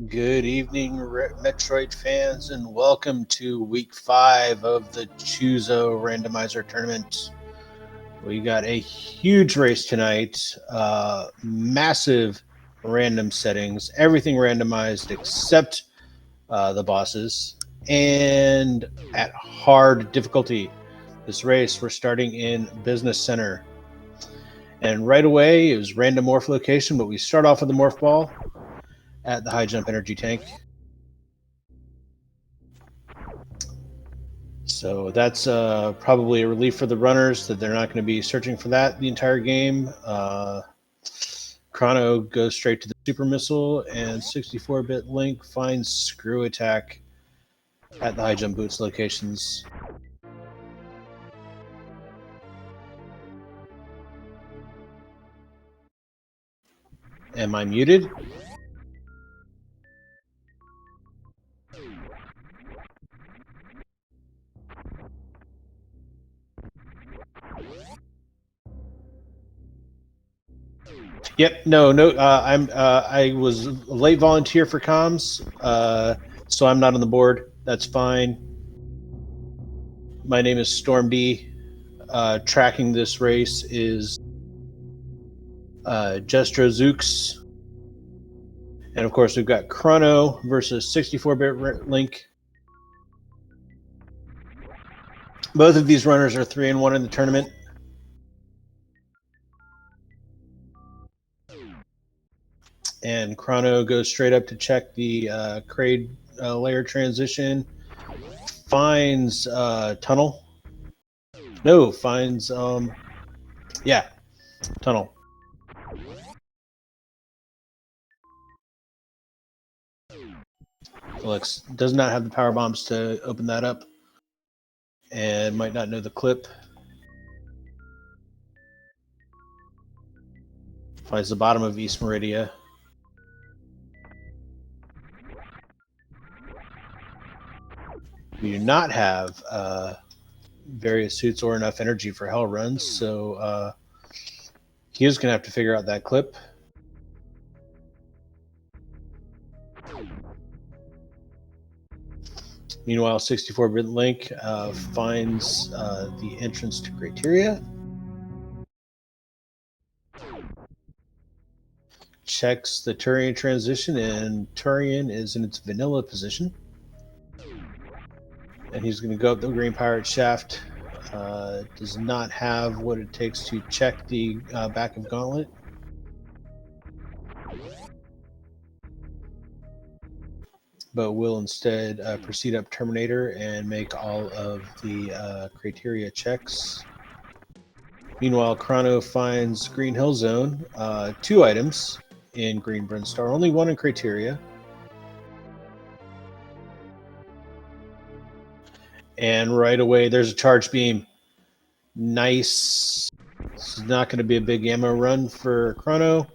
Good evening, Metroid fans, and welcome to week 5 of the Choozo Randomizer tournament. We got a huge race tonight, massive random settings, everything randomized except the bosses, and at hard difficulty. This race, we're starting in Business Center. And right away, it was random morph location, but we start off with the morph ball at the high jump energy tank. So that's probably a relief for the runners that they're not going to be searching for that the entire game. Chrono goes straight to the super missile, and 64-bit Link finds screw attack at the high jump boots locations. Am I muted? Yep. No. I was a late volunteer for comms, so I'm not on the board. That's fine. My name is Storm D. Tracking this race is Jestro Zooks. And of course, we've got Chrono versus 64-bit Link. Both of these runners are 3-1 in the tournament. And Chrono goes straight up to check the Kraid layer transition. Finds tunnel. No, finds yeah, tunnel. Alex does not have the power bombs to open that up, and might not know the clip. Finds the bottom of East Meridia. We do not have various suits or enough energy for hell runs, so he is going to have to figure out that clip. Meanwhile, 64-bit Link finds the entrance to Criteria. Checks the Turian transition, and Turian is in its vanilla position. And he's going to go up the Green Pirate shaft. Does not have what it takes to check the back of Gauntlet. But will instead proceed up Terminator and make all of the criteria checks. Meanwhile, Chrono finds Green Hill Zone, 2 items in Green Brinstar, only 1 in criteria. And right away, there's a charge beam. Nice. This is not going to be a big ammo run for Chrono.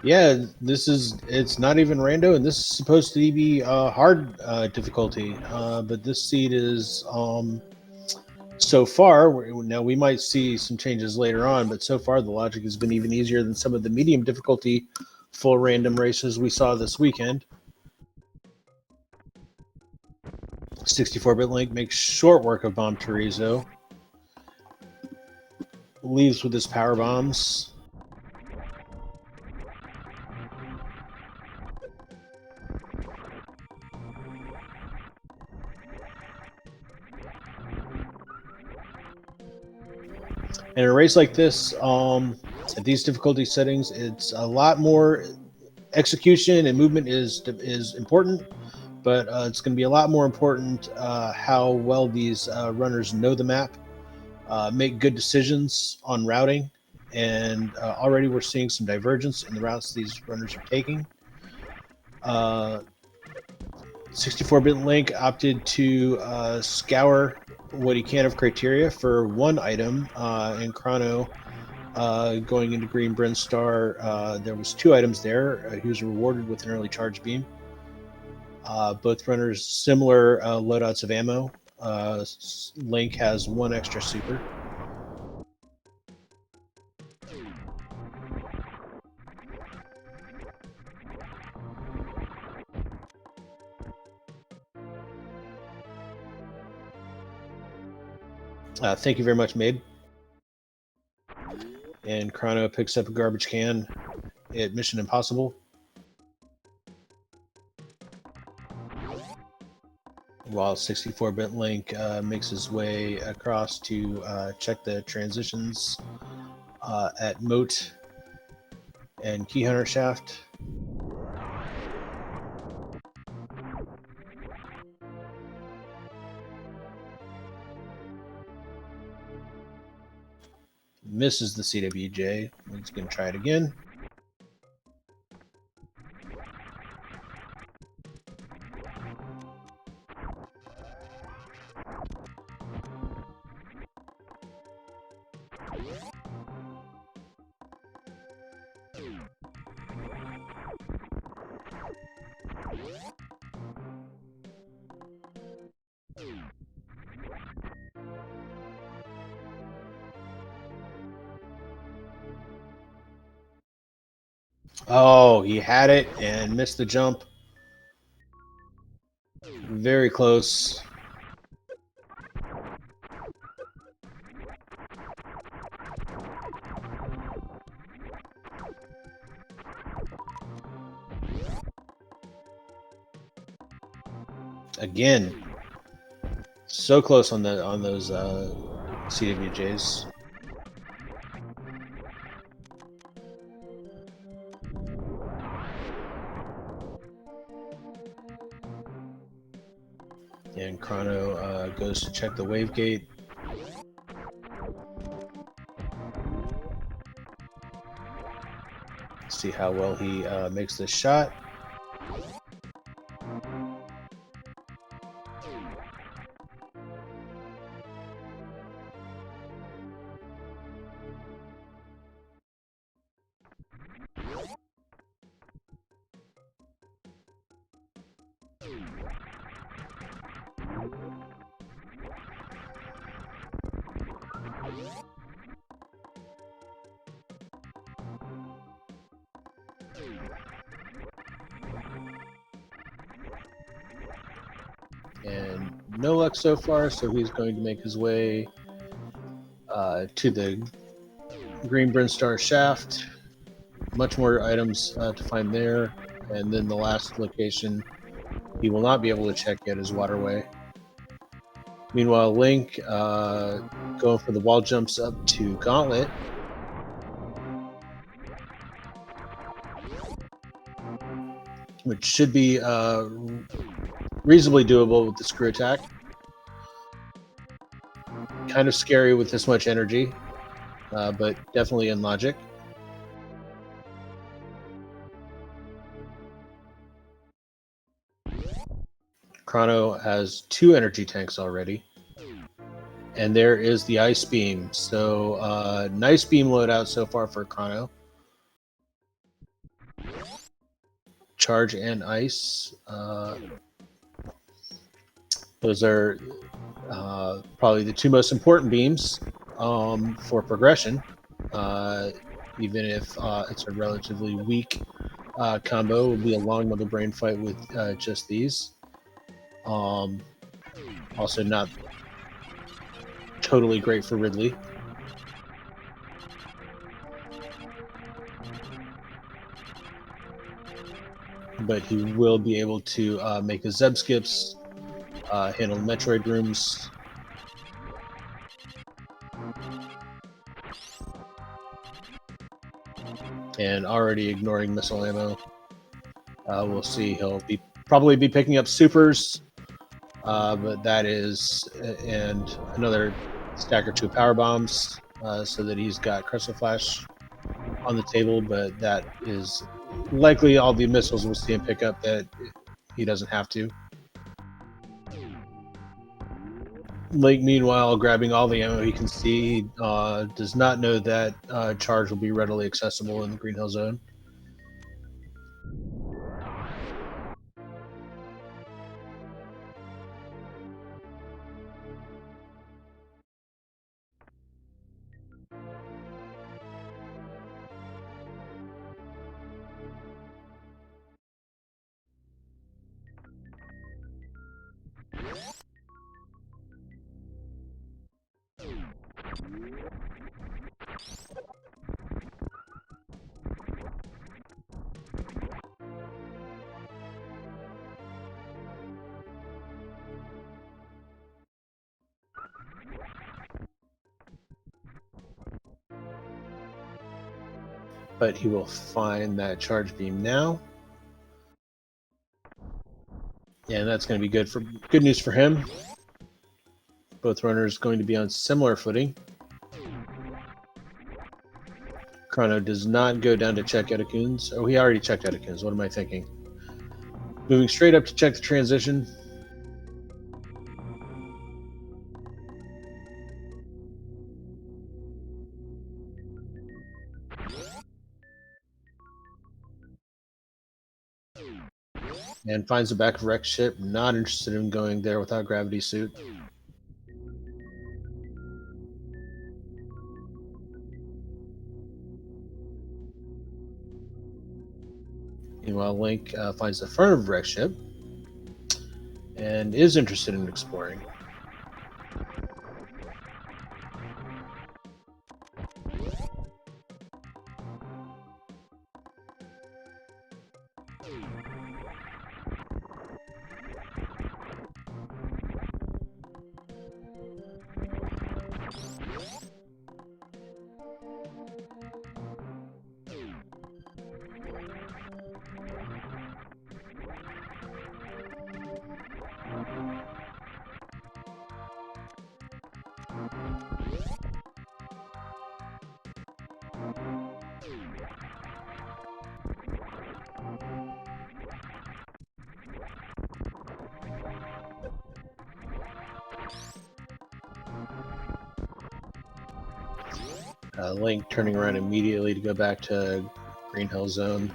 Yeah, it's not even rando, and this is supposed to be hard difficulty, but this seed is so far, now we might see some changes later on, but so far the logic has been even easier than some of the medium difficulty full random races we saw this weekend. 64-bit Link makes short work of Bomb Chorizo. Leaves with his power bombs. In a race like this, at these difficulty settings, it's a lot more execution and movement is important, but it's going to be a lot more important how well these runners know the map, make good decisions on routing, and already we're seeing some divergence in the routes these runners are taking. 64-bit Link opted to scour what he can of criteria for one item in Chrono. Going into Green Brinstar, there was 2 items there. He was rewarded with an early charge beam. Both runners similar loadouts of ammo. Link has 1 extra super. Thank you very much, Mabe. And Chrono picks up a garbage can at Mission Impossible. While 64-bit Link makes his way across to check the transitions at Moat and Key Hunter Shaft. Misses the CWJ. He's going to try it again. Oh, he had it and missed the jump. Very close. Again, so close on those CWJs. And Chrono goes to check the wave gate. See how well he makes this shot. And no luck so far, so he's going to make his way to the Green Brinstar Shaft. Much more items to find there. And then the last location he will not be able to check yet is Waterway. Meanwhile, Link going for the wall jumps up to Gauntlet. Which should be reasonably doable with the screw attack. Kind of scary with this much energy, but definitely in logic. Chrono has 2 energy tanks already. And there is the Ice Beam. So nice beam loadout so far for Chrono. Charge and Ice. Those are probably the 2 most important beams for progression. Even if it's a relatively weak combo, it will be a long double brain fight with just these. Also not totally great for Ridley. But he will be able to make his Zeb skips, handle Metroid rooms. And already ignoring missile ammo. We'll see. He'll probably be picking up supers, but that is, and another stack or 2 power bombs, so that he's got Crystal Flash on the table. But that is likely all the missiles we'll see him pick up that he doesn't have to. Link, meanwhile, grabbing all the ammo he can see, does not know that charge will be readily accessible in the Green Hill Zone. But he will find that charge beam now. And that's going to be good news for him. Both runners going to be on similar footing. Chrono does not go down to check Edekun's. Oh, he already checked Edekun's. What am I thinking? Moving straight up to check the transition. And finds the back of Rex ship. Not interested in going there without gravity suit. Meanwhile, Link finds the front of Rex ship and is interested in exploring. Link turning around immediately to go back to Green Hill Zone.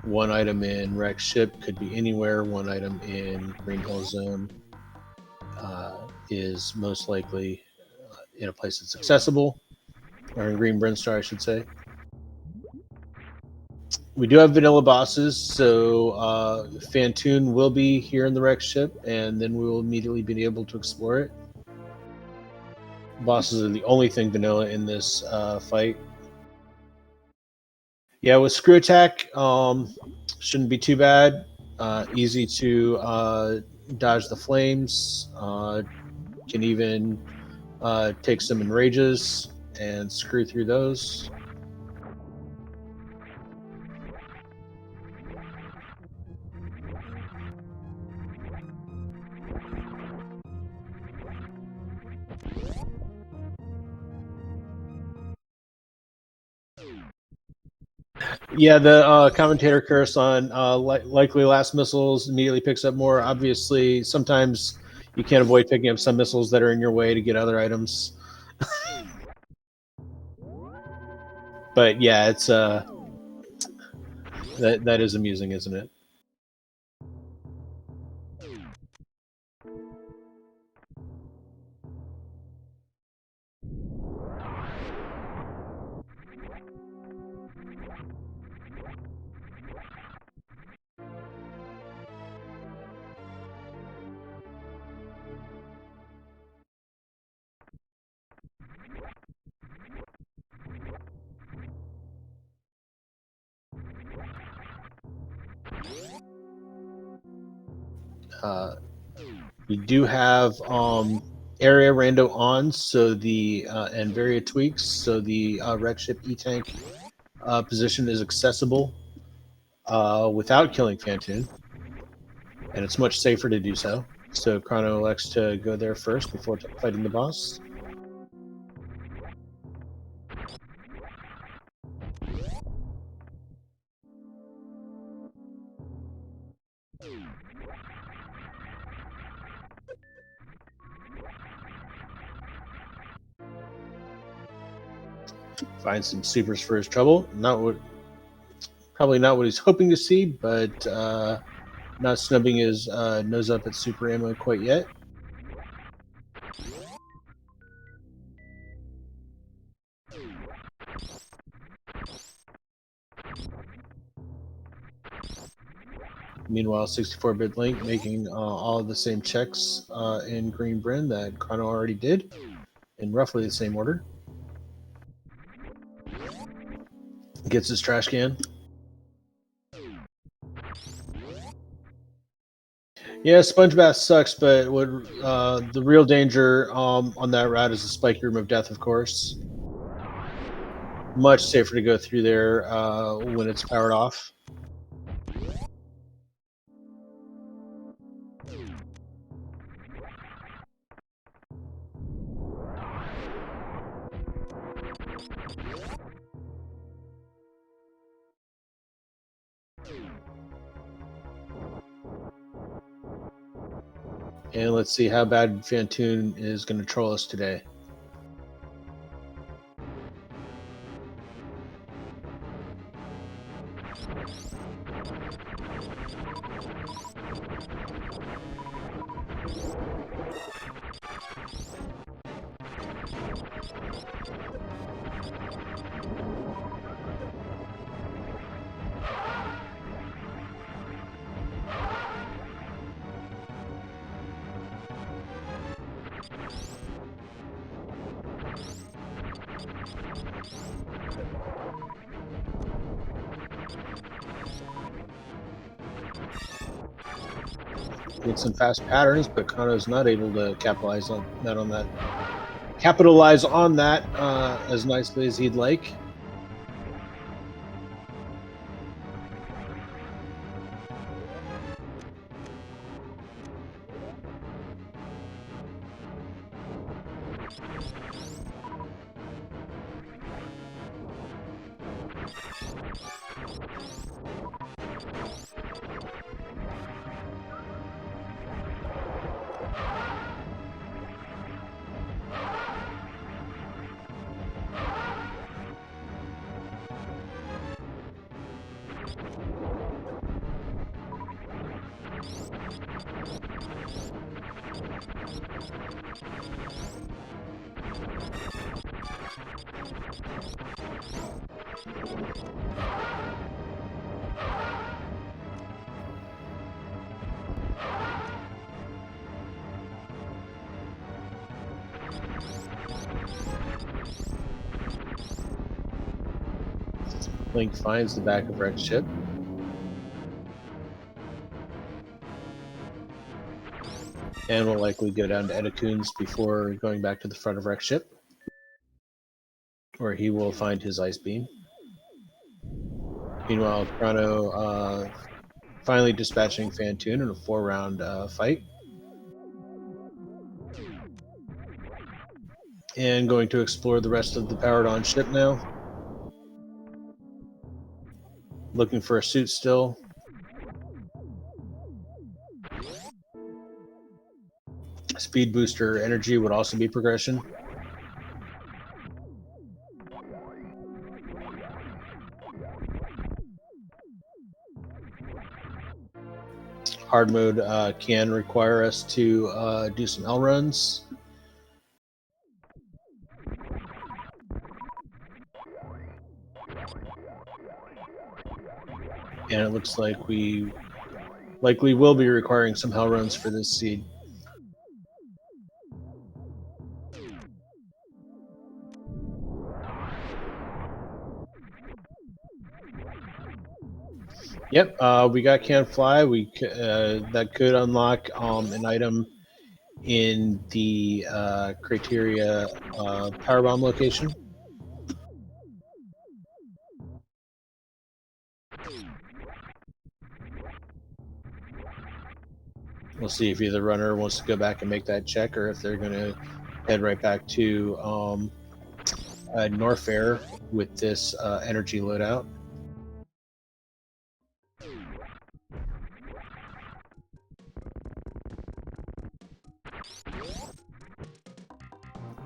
One item in Rex ship could be anywhere. One item in Green Hill Zone is most likely in a place that's accessible, or in Green Brinstar, I should say. We do have vanilla bosses, so Fantoon will be here in the Rex ship, and then we will immediately be able to explore it. Bosses are the only thing vanilla in this fight. Yeah, with Screw Attack, shouldn't be too bad. Easy to dodge the flames. Can even take some enrages and screw through those. Yeah, the commentator curse on likely last missiles immediately picks up more. Obviously, sometimes you can't avoid picking up some missiles that are in your way to get other items. But yeah, it's that is amusing, isn't it? We do have area rando on, so the and various tweaks, so the wreck ship E-tank position is accessible without killing Fantoon, and it's much safer to do so. So Chrono elects to go there first before fighting the boss. Find some supers for his trouble. Probably not what he's hoping to see, but not snubbing his nose up at super ammo quite yet. Meanwhile, 64-bit Link making all of the same checks in Green Bryn that Chrono already did, in roughly the same order. Gets his trash can. Yeah, Sponge Bath sucks, but what the real danger on that route is the spiky room of death, of course. Much safer to go through there when it's powered off. And let's see how bad Fantoon is going to troll us today. Get some fast patterns, but Chrono's not able to capitalize on that. Capitalize on that as nicely as he'd like. Link finds the back of Rex ship. And will likely go down to Edacoon's before going back to the front of Rex ship, where he will find his ice beam. Meanwhile, Chrono finally dispatching Fantoon in a 4-round fight. And going to explore the rest of the powered-on ship now. Looking for a suit still. Speed booster energy would also be progression. Hard mode can require us to do some L runs. And it looks like we likely will be requiring some hell runs for this seed. Yep, we got Can Fly. That could unlock an item in the criteria power bomb location. We'll see if either runner wants to go back and make that check, or if they're going to head right back to Norfair with this energy loadout.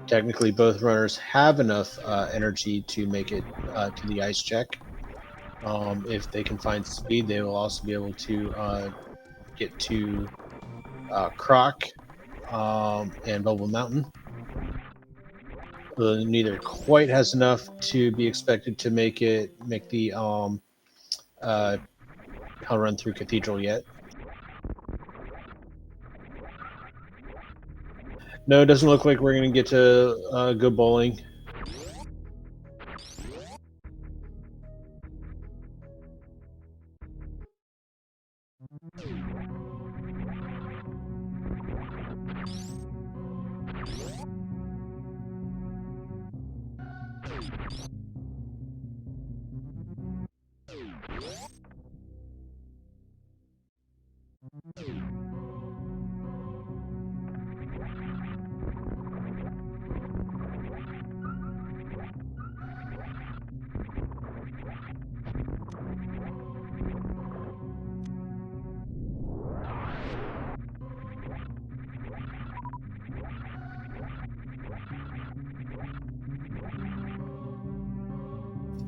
Technically, both runners have enough energy to make it to the ice check. If they can find speed, they will also be able to get to Croc and Bubble Mountain. Neither quite has enough to be expected to make the uh, Hell Run through Cathedral yet. No, it doesn't look like we're going to get to go bowling.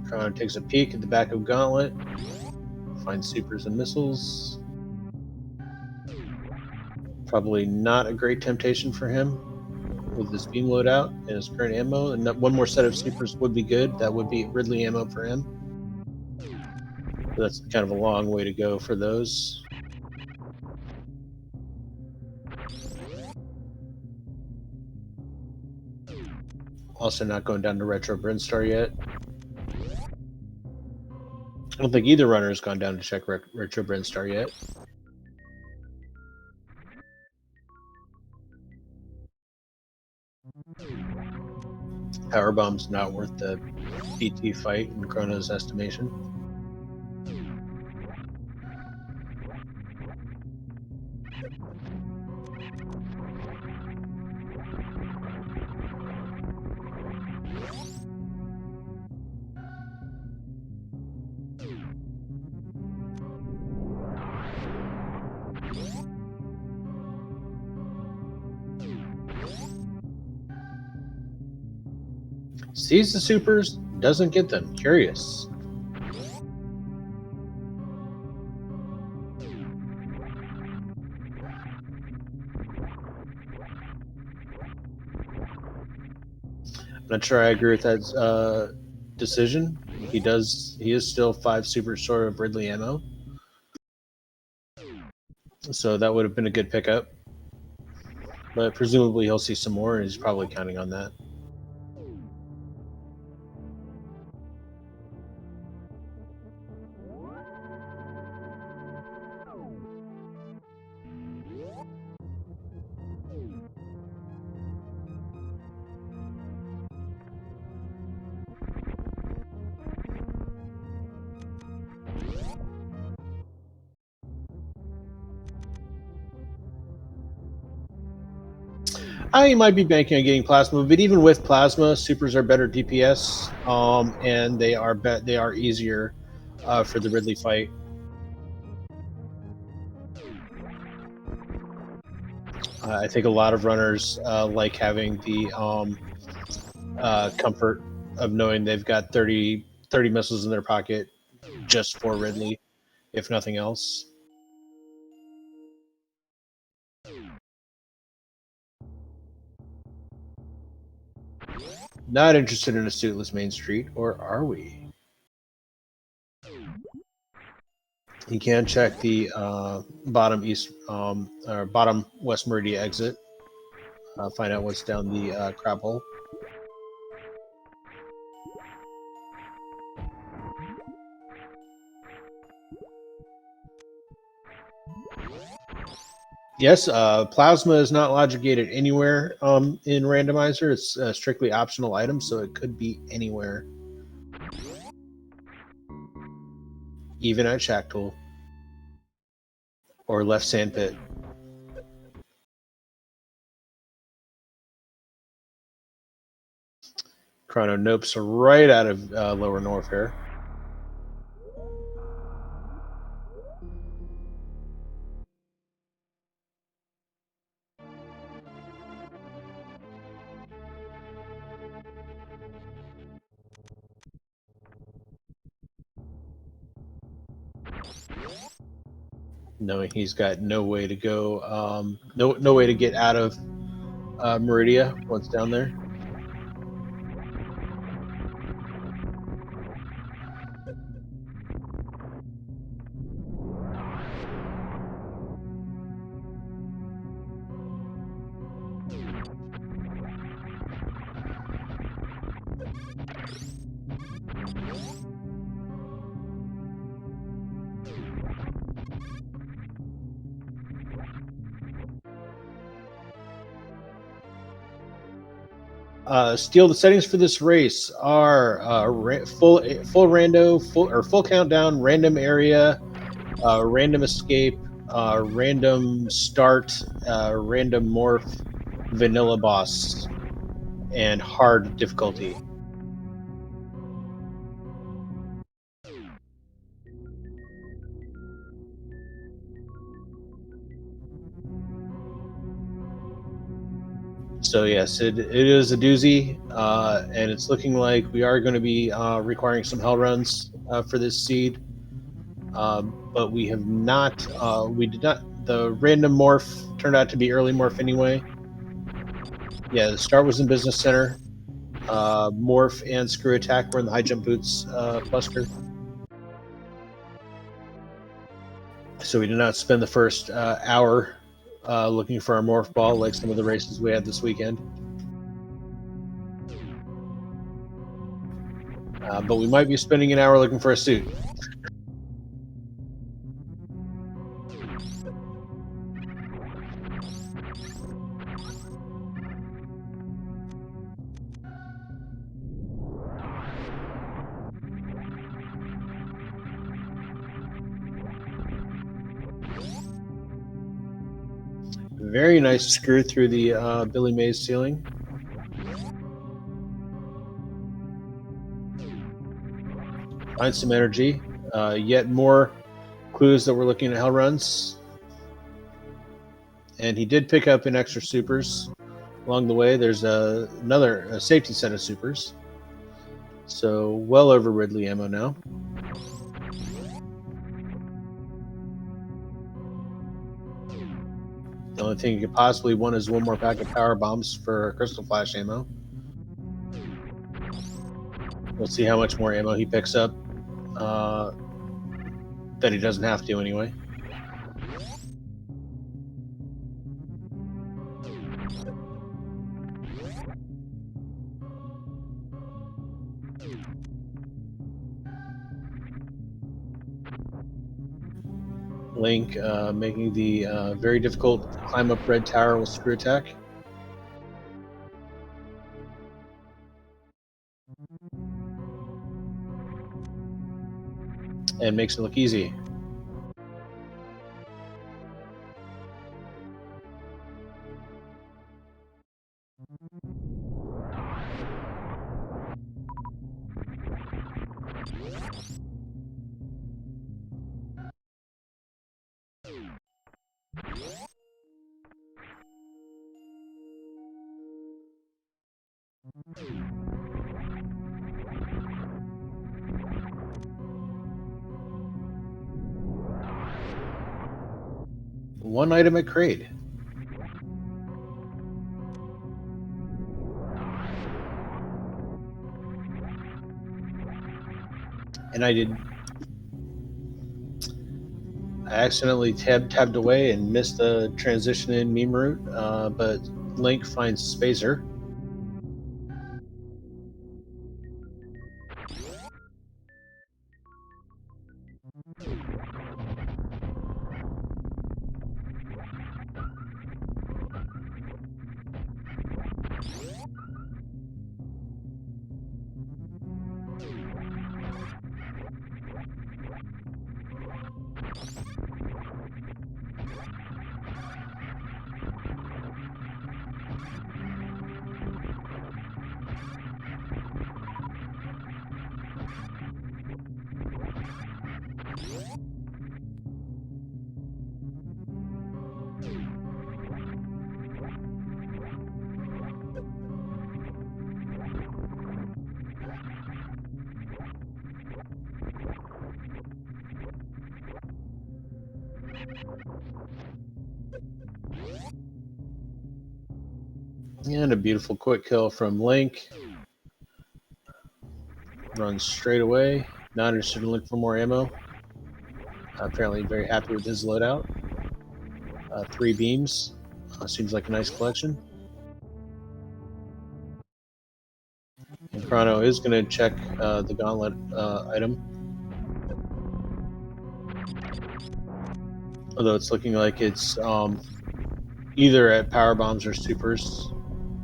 Chrono takes a peek at the back of Gauntlet, finds supers and missiles. Probably not a great temptation for him with his beam loadout and his current ammo. And one more set of supers would be good. That would be Ridley ammo for him. But that's kind of a long way to go for those. Also not going down to Retro Brinstar yet. I don't think either runner has gone down to check Retro Brinstar yet. Power Bomb's not worth the PT fight in Chrono's estimation. Sees the supers, doesn't get them. Curious. I'm not sure I agree with that decision. He is still 5 supers short of Ridley ammo. So that would have been a good pickup. But presumably he'll see some more, and he's probably counting on that. I might be banking on getting plasma, but even with plasma, supers are better DPS, and they are easier for the Ridley fight. I think a lot of runners like having the comfort of knowing they've got 30 missiles in their pocket just for Ridley, if nothing else. Not interested in a suitless Main Street, or are we? You can check the bottom east or bottom west Meridia exit. Find out what's down the crab hole. Yes, plasma is not logic gated anywhere in randomizer. It's a strictly optional item, so it could be anywhere, even at Shack Tool or left sandpit. Chrono nopes right out of lower north here. knowing he's got no way to go, no way to get out of Meridia once down there. Steel, the settings for this race are full rando, full countdown, random area, random escape, random start, random morph, vanilla boss, and hard difficulty. So yes, it is a doozy, and it's looking like we are going to be requiring some hell runs for this seed. But we have not. We did not. The random morph turned out to be early morph anyway. Yeah, the start was in business center. Morph and screw attack were in the high jump boots cluster. So we did not spend the first hour looking for our morph ball like some of the races we had this weekend. But we might be spending an hour looking for a suit. Very nice screw through the Billy Mays ceiling. Find some energy. Yet more clues that we're looking at hell runs. And he did pick up an extra supers along the way. There's another safety set of supers. So well over Ridley ammo now. The only thing you could possibly want is one more pack of power bombs for crystal flash ammo. We'll see how much more ammo he picks up. That he doesn't have to anyway. Link making the very difficult climb up red tower with screw attack. And makes it look easy. One item at Crade. And I accidentally tabbed away and missed the transition in meme route, but Link finds Spacer. And a beautiful quick kill from Link. Runs straight away. Not interested in looking for more ammo. Apparently very happy with his loadout. 3 beams. Seems like a nice collection. And Chrono is going to check the gauntlet item. Although it's looking like it's either at power bombs or supers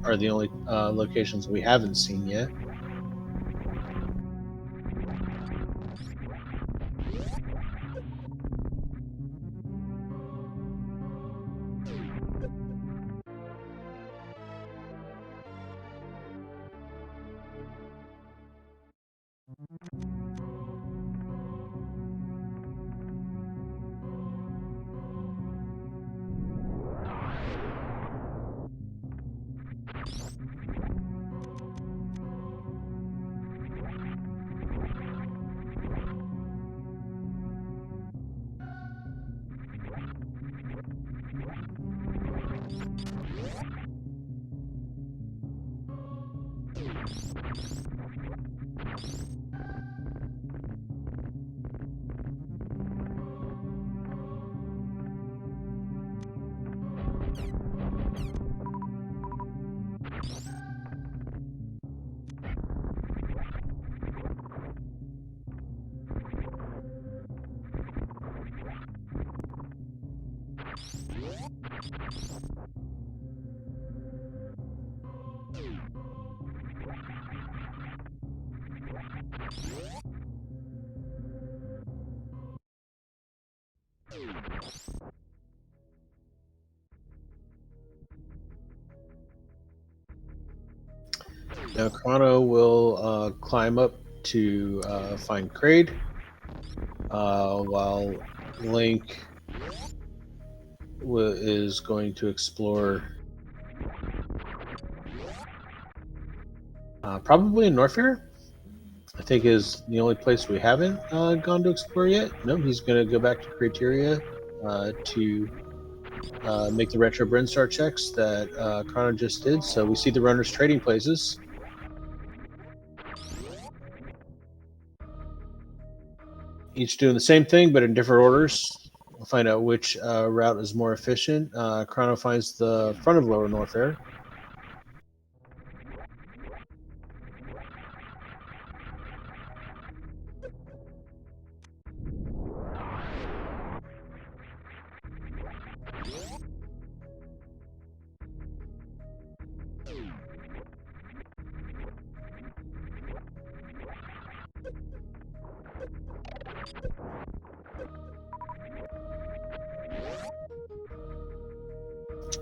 are the only locations we haven't seen yet. Now Chrono will climb up to find Kraid, while Link is going to explore probably in Norfair. I think is the only place we haven't gone to explore yet. No, he's going to go back to Criteria to make the retro Brinstar checks that Chrono just did. So we see the runners trading places. Each doing the same thing, but in different orders. We'll find out which route is more efficient. Chrono finds the front of Lower Norfair.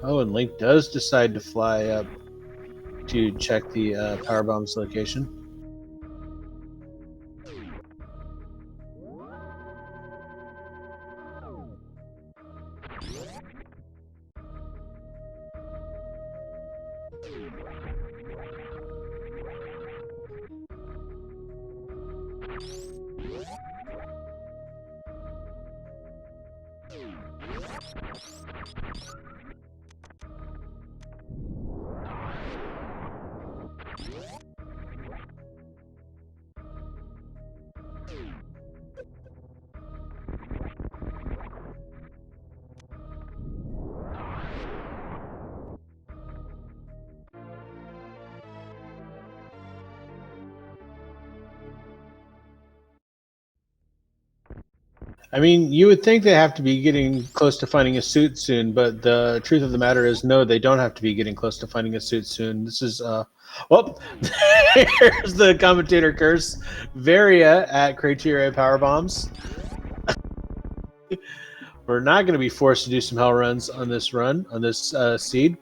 Oh, and Link does decide to fly up to check the power bomb's location. I mean, you would think they have to be getting close to finding a suit soon, but the truth of the matter is, no, they don't have to be getting close to finding a suit soon. This is, well, here's the commentator curse. Varia at Criteria Power Bombs. We're not going to be forced to do some hell runs on this run, on this seed.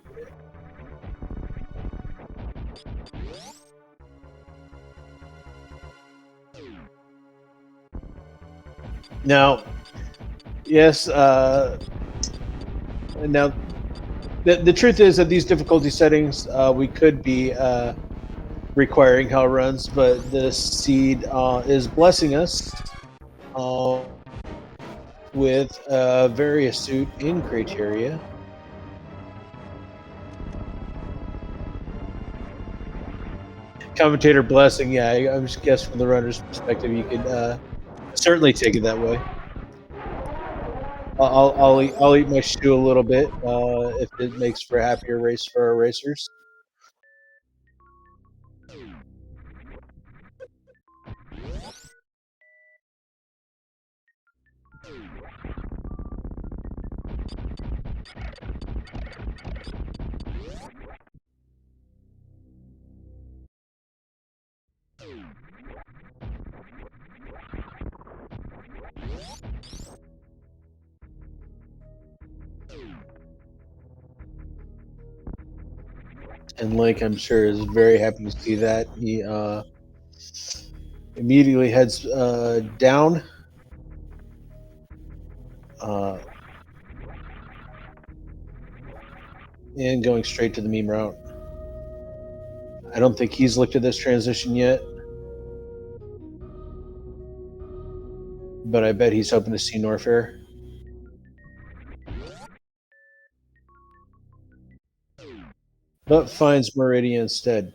Now, yes, now the truth is that these difficulty settings, we could be requiring hell runs, but the seed is blessing us with a very astute in criteria. Commentator blessing, yeah, I just guess from the runner's perspective, you could certainly take it that way. I'll eat my shoe a little bit if it makes for a happier race for our racers. And Link, I'm sure, is very happy to see that. He immediately heads down. Uh, and going straight to the meme route. I don't think he's looked at this transition yet, but I bet he's hoping to see Norfair. But finds Meridian instead.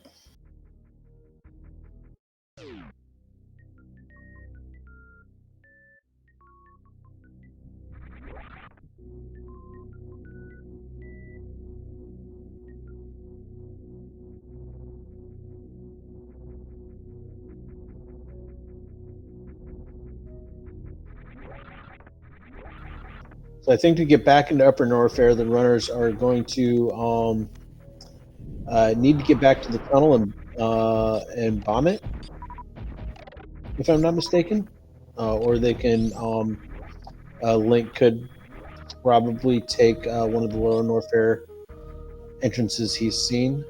So I think to get back into Upper Norfair, the runners are going to need to get back to the tunnel and bomb it, if I'm not mistaken. Or they can Link could probably take one of the Lower Norfair entrances he's seen.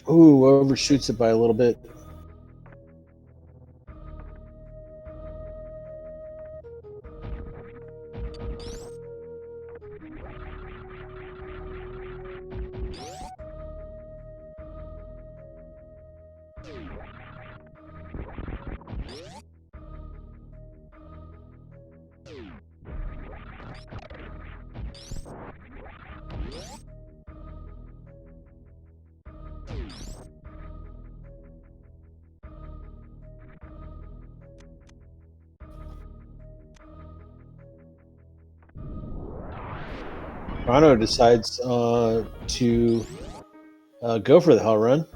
Ooh, overshoots it by a little bit. Chrono decides to go for the hell run.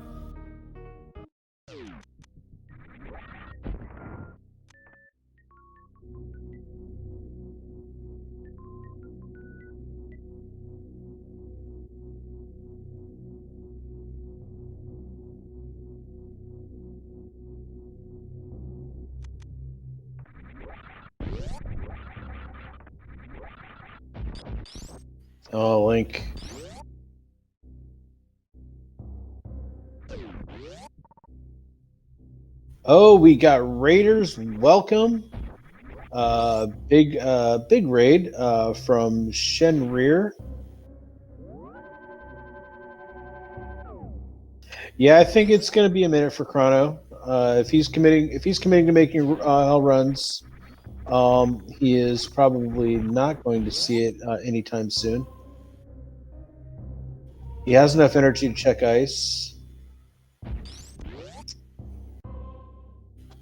Oh, Link. Oh, we got Raiders. Welcome. Big raid from Shenrir. Yeah, I think it's going to be a minute for Chrono. If he's committing to making hell runs, he is probably not going to see it anytime soon. He has enough energy to check ice,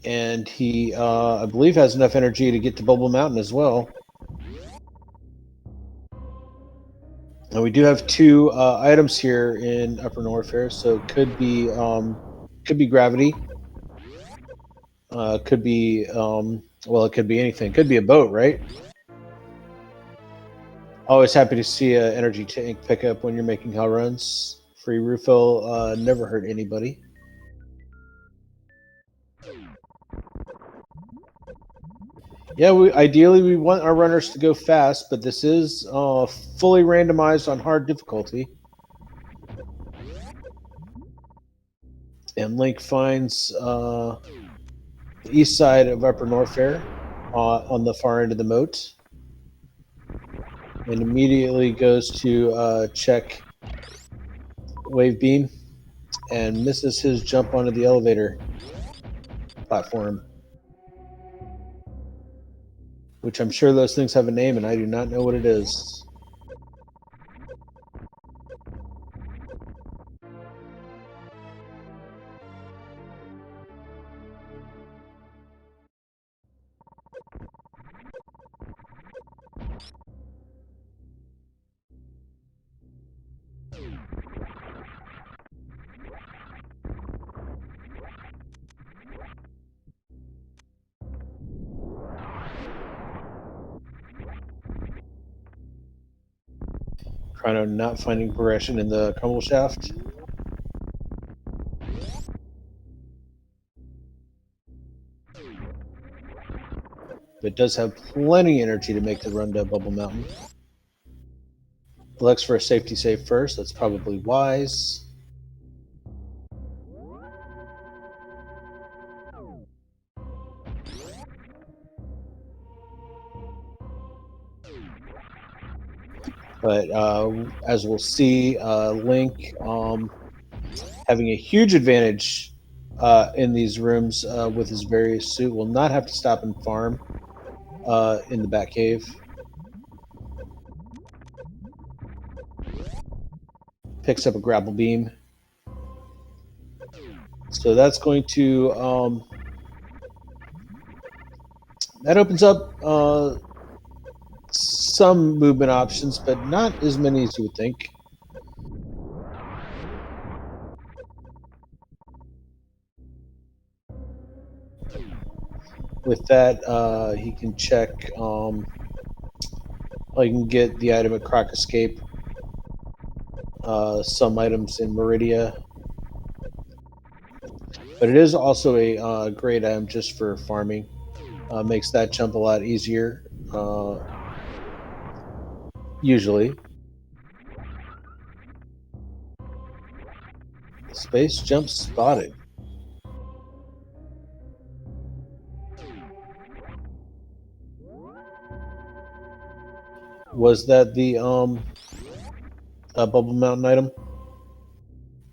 and he, I believe, has enough energy to get to Bubble Mountain as well. And we do have two items here in Upper Norfair, so it could be gravity. Could be well, it could be anything. Could be a boat, right? Always happy to see an energy tank pick up when you're making hell runs. Free refill never hurt anybody. Yeah, ideally we want our runners to go fast, but this is fully randomized on hard difficulty. And Link finds the east side of Upper Norfair on the far end of the moat, and immediately goes to check wave beam and misses his jump onto the elevator platform, which I'm sure those things have a name and I do not know what it is. Chrono not finding progression in the crumble shaft. But does have plenty of energy to make the run to Bubble Mountain. Looks for a safety save first. That's probably wise. But as we'll see, Link having a huge advantage in these rooms with his various suit will not have to stop and farm in the Batcave. Picks up a grapple beam. So that's going to that opens up some movement options, but not as many as you would think. With that, he can check. He can get the item at Croc Escape. Some items in Meridia, but it is also a great item just for farming. Makes that jump a lot easier. Usually, space jump spotted. Was that the Bubble Mountain item?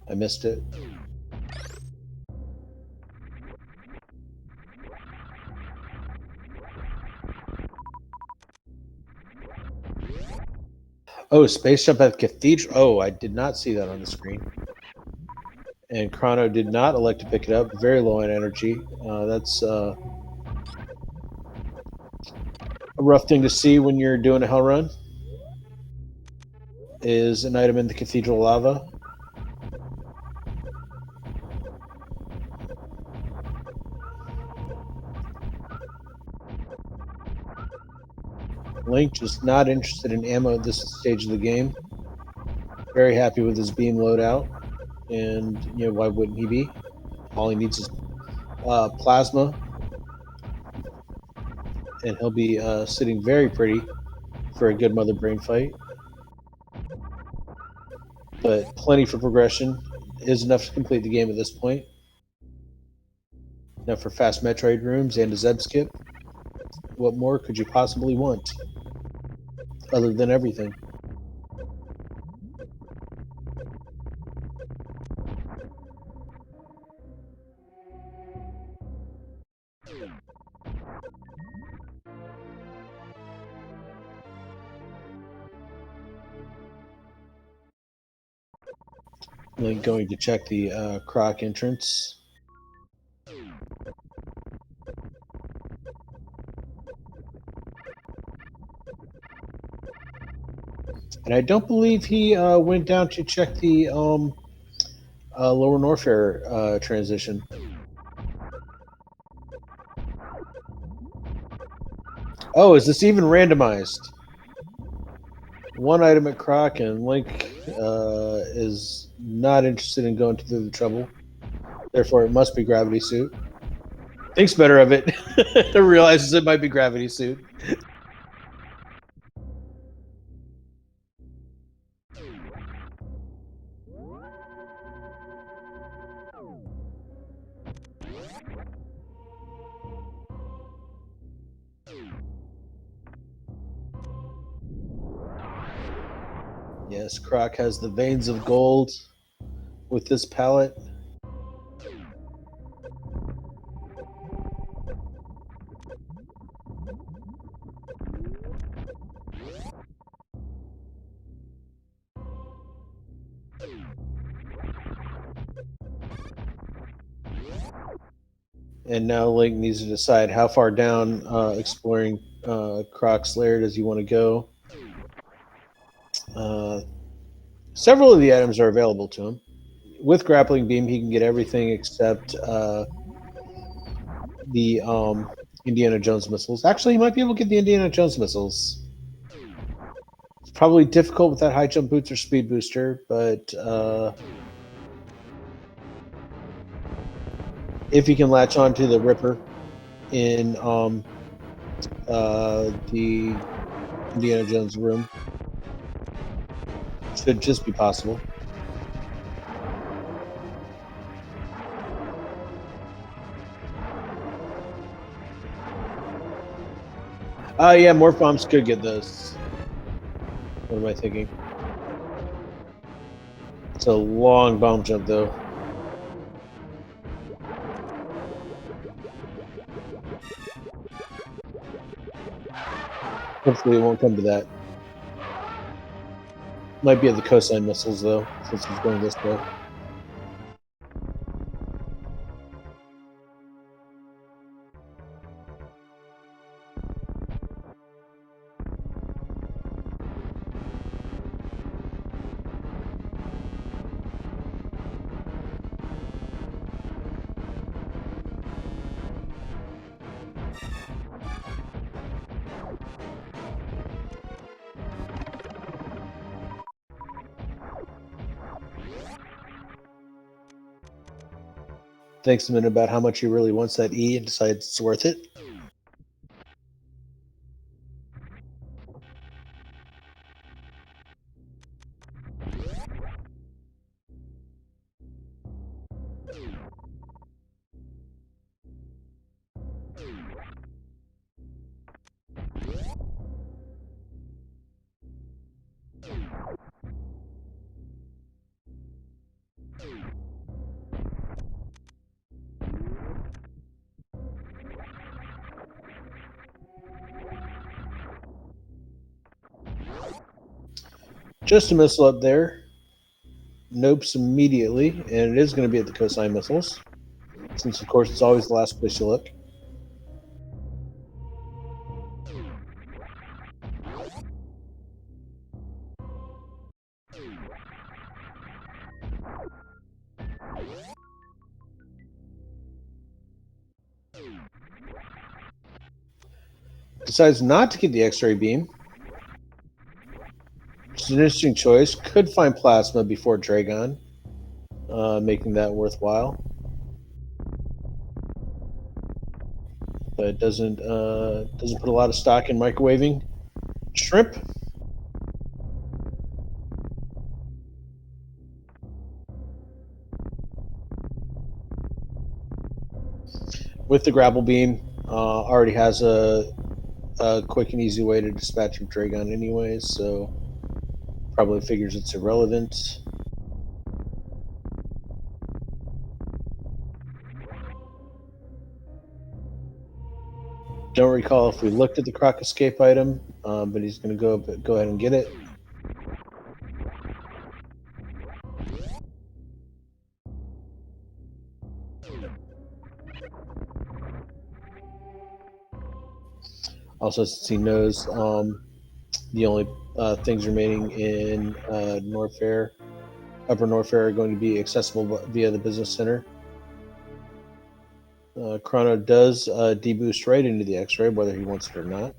I missed it. Oh, space jump at Cathedral. Oh, I did not see that on the screen. And Chrono did not elect to pick it up. Very low in energy. That's a rough thing to see when you're doing a hell run. Is an item in the Cathedral lava. Link just not interested in ammo at this stage of the game. Very happy with his beam loadout, and why wouldn't he be? All he needs is plasma, and he'll be sitting very pretty for a good Mother Brain fight. But plenty for progression is enough to complete the game at this point. Now for fast Metroid rooms and a Zeb skip. What more could you possibly want? Other than everything. Link going to check the Croc entrance. And I don't believe he went down to check the Lower Norfair transition. Oh, is this even randomized? One item at Croc, and Link is not interested in going through the trouble. Therefore, it must be Gravity Suit. Thinks better of it. Realizes it might be Gravity Suit. Yes, Croc has the veins of gold with this palette. And now Link needs to decide how far down exploring Croc's lair does he want to go. Several of the items are available to him. With Grappling Beam, he can get everything except the Indiana Jones missiles. Actually, he might be able to get the Indiana Jones missiles. It's probably difficult with that high jump boots or speed booster, but if he can latch onto the Ripper in the Indiana Jones room, should just be possible. Yeah, Morph Bombs could get those. What am I thinking? It's a long bomb jump, though. Hopefully, it won't come to that. Might be at the cosine missiles, though, since he's going this way. Thinks a minute about how much he really wants that E and decides it's worth it. Just a missile up there. Nopes immediately, and it is going to be at the cosine missiles, since of course it's always the last place you look. Decides not to get the X-ray beam. It's an interesting choice. Could find plasma before Dragon, making that worthwhile. But doesn't put a lot of stock in microwaving shrimp. With the grapple beam, already has a quick and easy way to dispatch of Dragon anyways, so probably figures it's irrelevant. Don't recall if we looked at the Croc escape item, but he's going to go ahead and get it. Also, since he knows the only things remaining in Norfair, Upper Norfair, are going to be accessible via the business center. Chrono does deboost right into the X-ray, whether he wants it or not.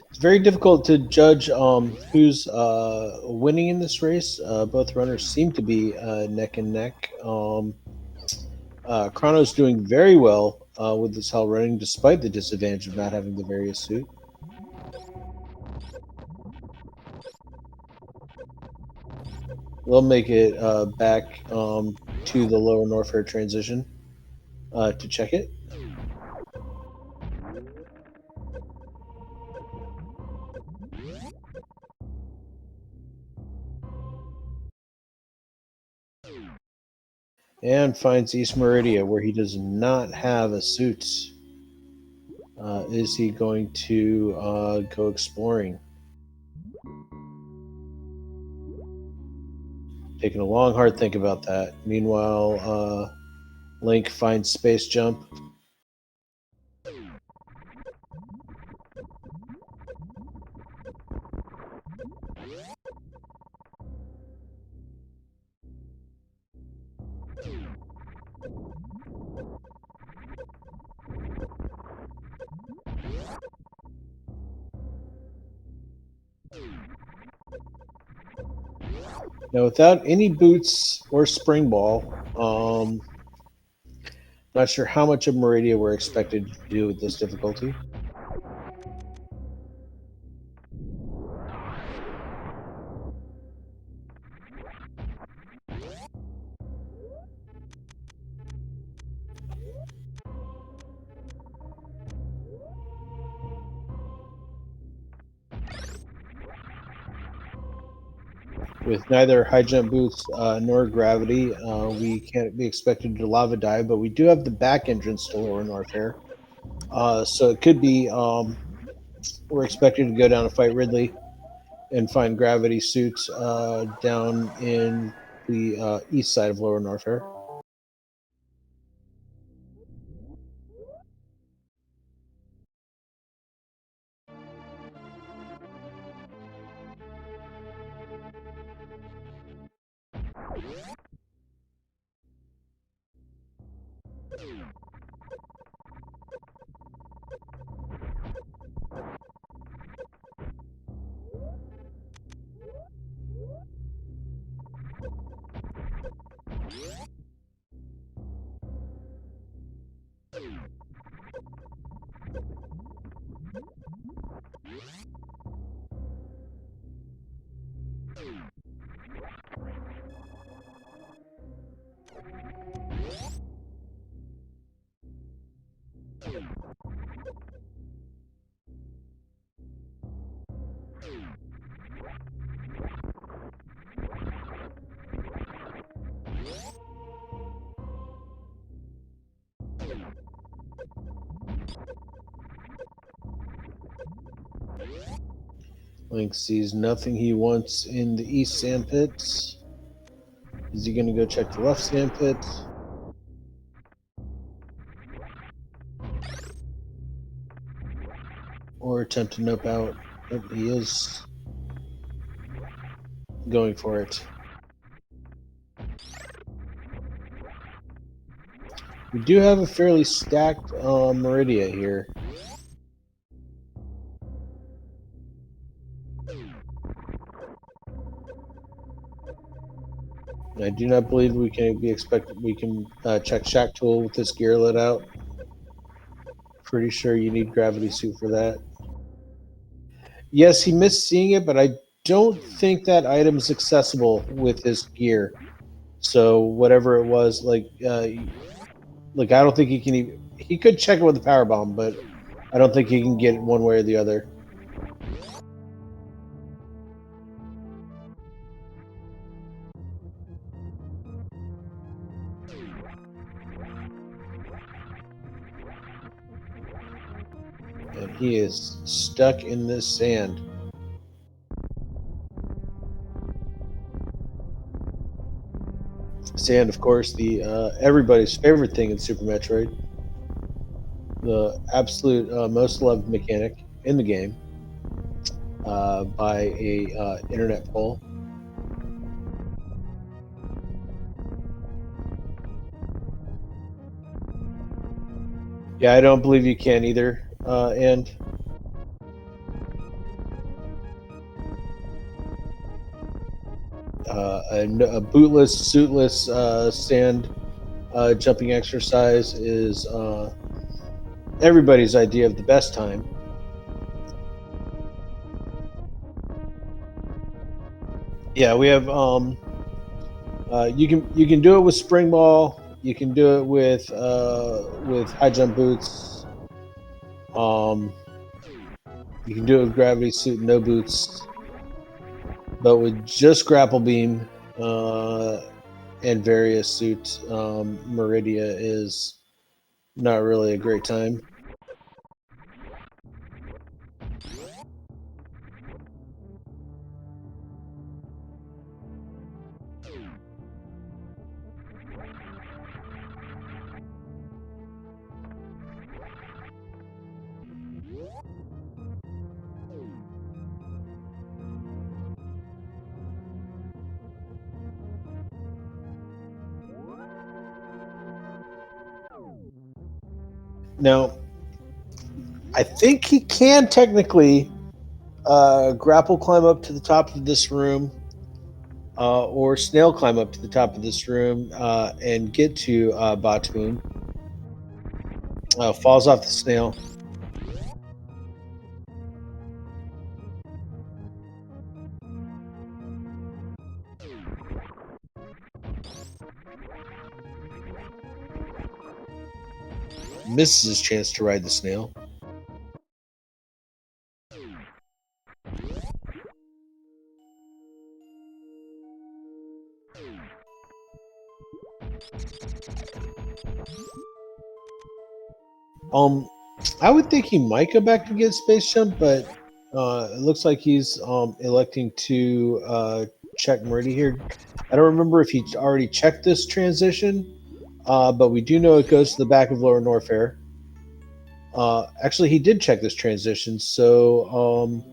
It's very difficult to judge who's winning in this race. Both runners seem to be neck and neck. Chrono's doing very well with this hell running, despite the disadvantage of not having the various suit. We'll make it back to the lower Norfair transition to check it. And finds East Meridia, where he does not have a suit. Is he going to go exploring? Taking a long, hard think about that. Meanwhile, Link finds Space Jump. Now, without any boots or spring ball, not sure how much of Meridia we're expected to do with this difficulty. With neither high jump boots nor gravity, we can't be expected to lava dive, but we do have the back entrance to Lower Norfair. So it could be we're expected to go down and fight Ridley and find gravity suits down in the east side of Lower Norfair. Link sees nothing he wants in the east sand pits. Is he going to go check the left sand pits? Or attempt to nope out? Oh, he is going for it. We do have a fairly stacked Meridia here. I do not believe we can be expected. We can check Shack Tool with this gear lit out. Pretty sure you need gravity suit for that. Yes, he missed seeing it, but I don't think that item is accessible with his gear. So whatever it was, like I don't think he can even. He could check it with the power bomb, but I don't think he can get it one way or the other. And he is stuck in this sand. Sand, of course, the everybody's favorite thing in Super Metroid. The absolute most loved mechanic in the game by a internet poll. Yeah, I don't believe you can either. and a bootless, suitless sand jumping exercise is everybody's idea of the best time. Yeah, we have you can do it with spring ball. You can do it with high jump boots. Um, you can do it with gravity suit, no boots, but with just grapple beam and various suits, Meridia is not really a great time. Now, I think he can technically grapple climb up to the top of this room, or snail climb up to the top of this room and get to Batoon. Falls off the snail. Misses his chance to ride the snail. I would think he might go back to get Space Jump, but it looks like he's electing to check Meridia here. I don't remember if he already checked this transition, but we do know it goes to the back of Lower Norfair. Actually, he did check this transition, so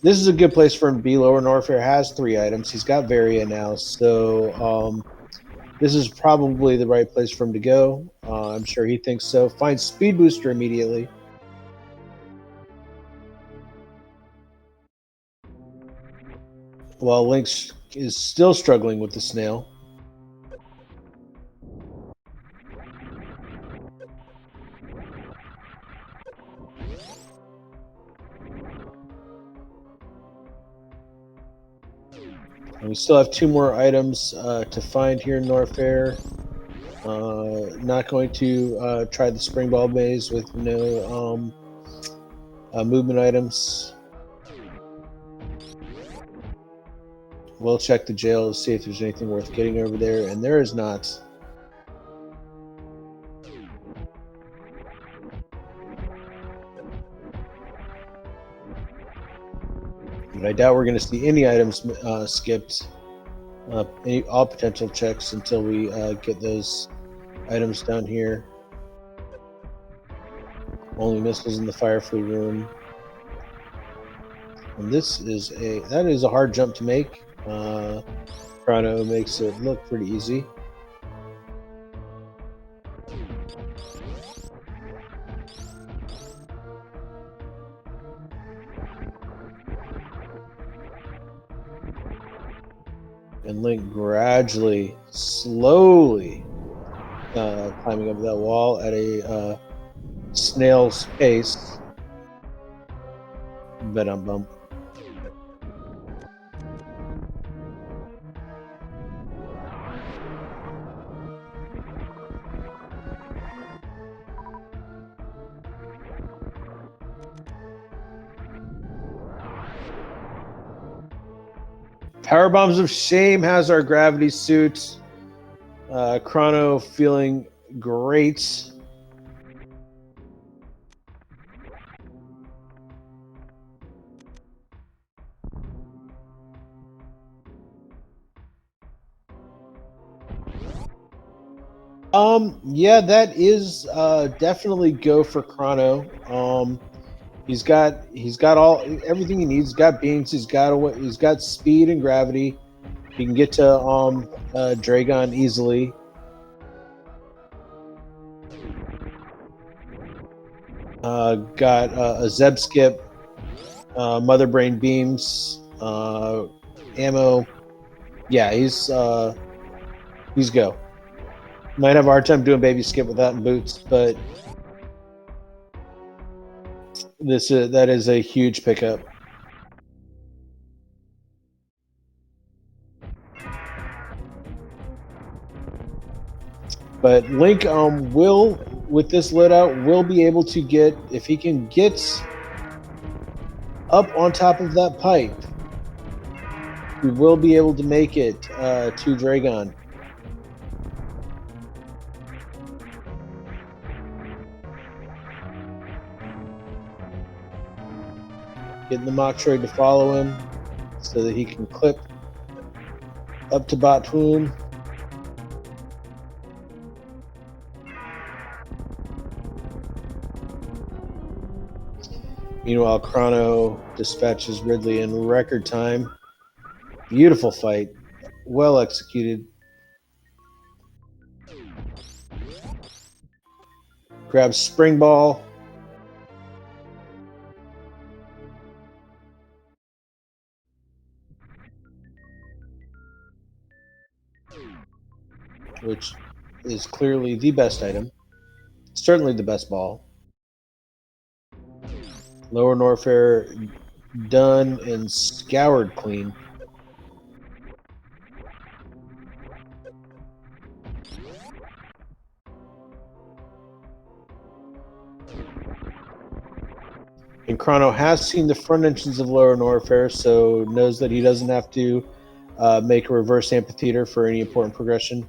this is a good place for him to be. Lower Norfair has 3 items. He's got Varia now, so this is probably the right place for him to go. I'm sure he thinks so. Find Speed Booster immediately. While Lynx is still struggling with the snail. And we still have 2 more items to find here in Norfair. Not going to try the Spring Ball Maze with no movement items. We'll check the jail to see if there's anything worth getting over there, and there is not. But I doubt we're going to see any items skipped, all potential checks until we get those items down here. Only missiles in the Firefly room. And that is a hard jump to make. Chrono makes it look pretty easy. And Link gradually, slowly climbing up that wall at a snail's pace. Bump. Power Bombs of Shame has our gravity suit. Chrono feeling great. Yeah, that is definitely go for Chrono. He's got everything he needs. He's got beams. He's got speed and gravity. He can get to Dragon easily. Got a Zeb skip, Mother Brain beams, ammo. Yeah, he's go. Might have a hard time doing baby skip with that in boots, but that is a huge pickup. But Link will, with this loadout, will be able to get, if he can get up on top of that pipe, he will be able to make it to Dragon. Getting the Metroid to follow him so that he can clip up to Batun. Meanwhile, Chrono dispatches Ridley in record time. Beautiful fight. Well executed. Grabs Spring Ball. Which is clearly the best item. Certainly the best ball. Lower Norfair done and scoured clean. And Chrono has seen the front entrance of Lower Norfair, so knows that he doesn't have to make a reverse amphitheater for any important progression.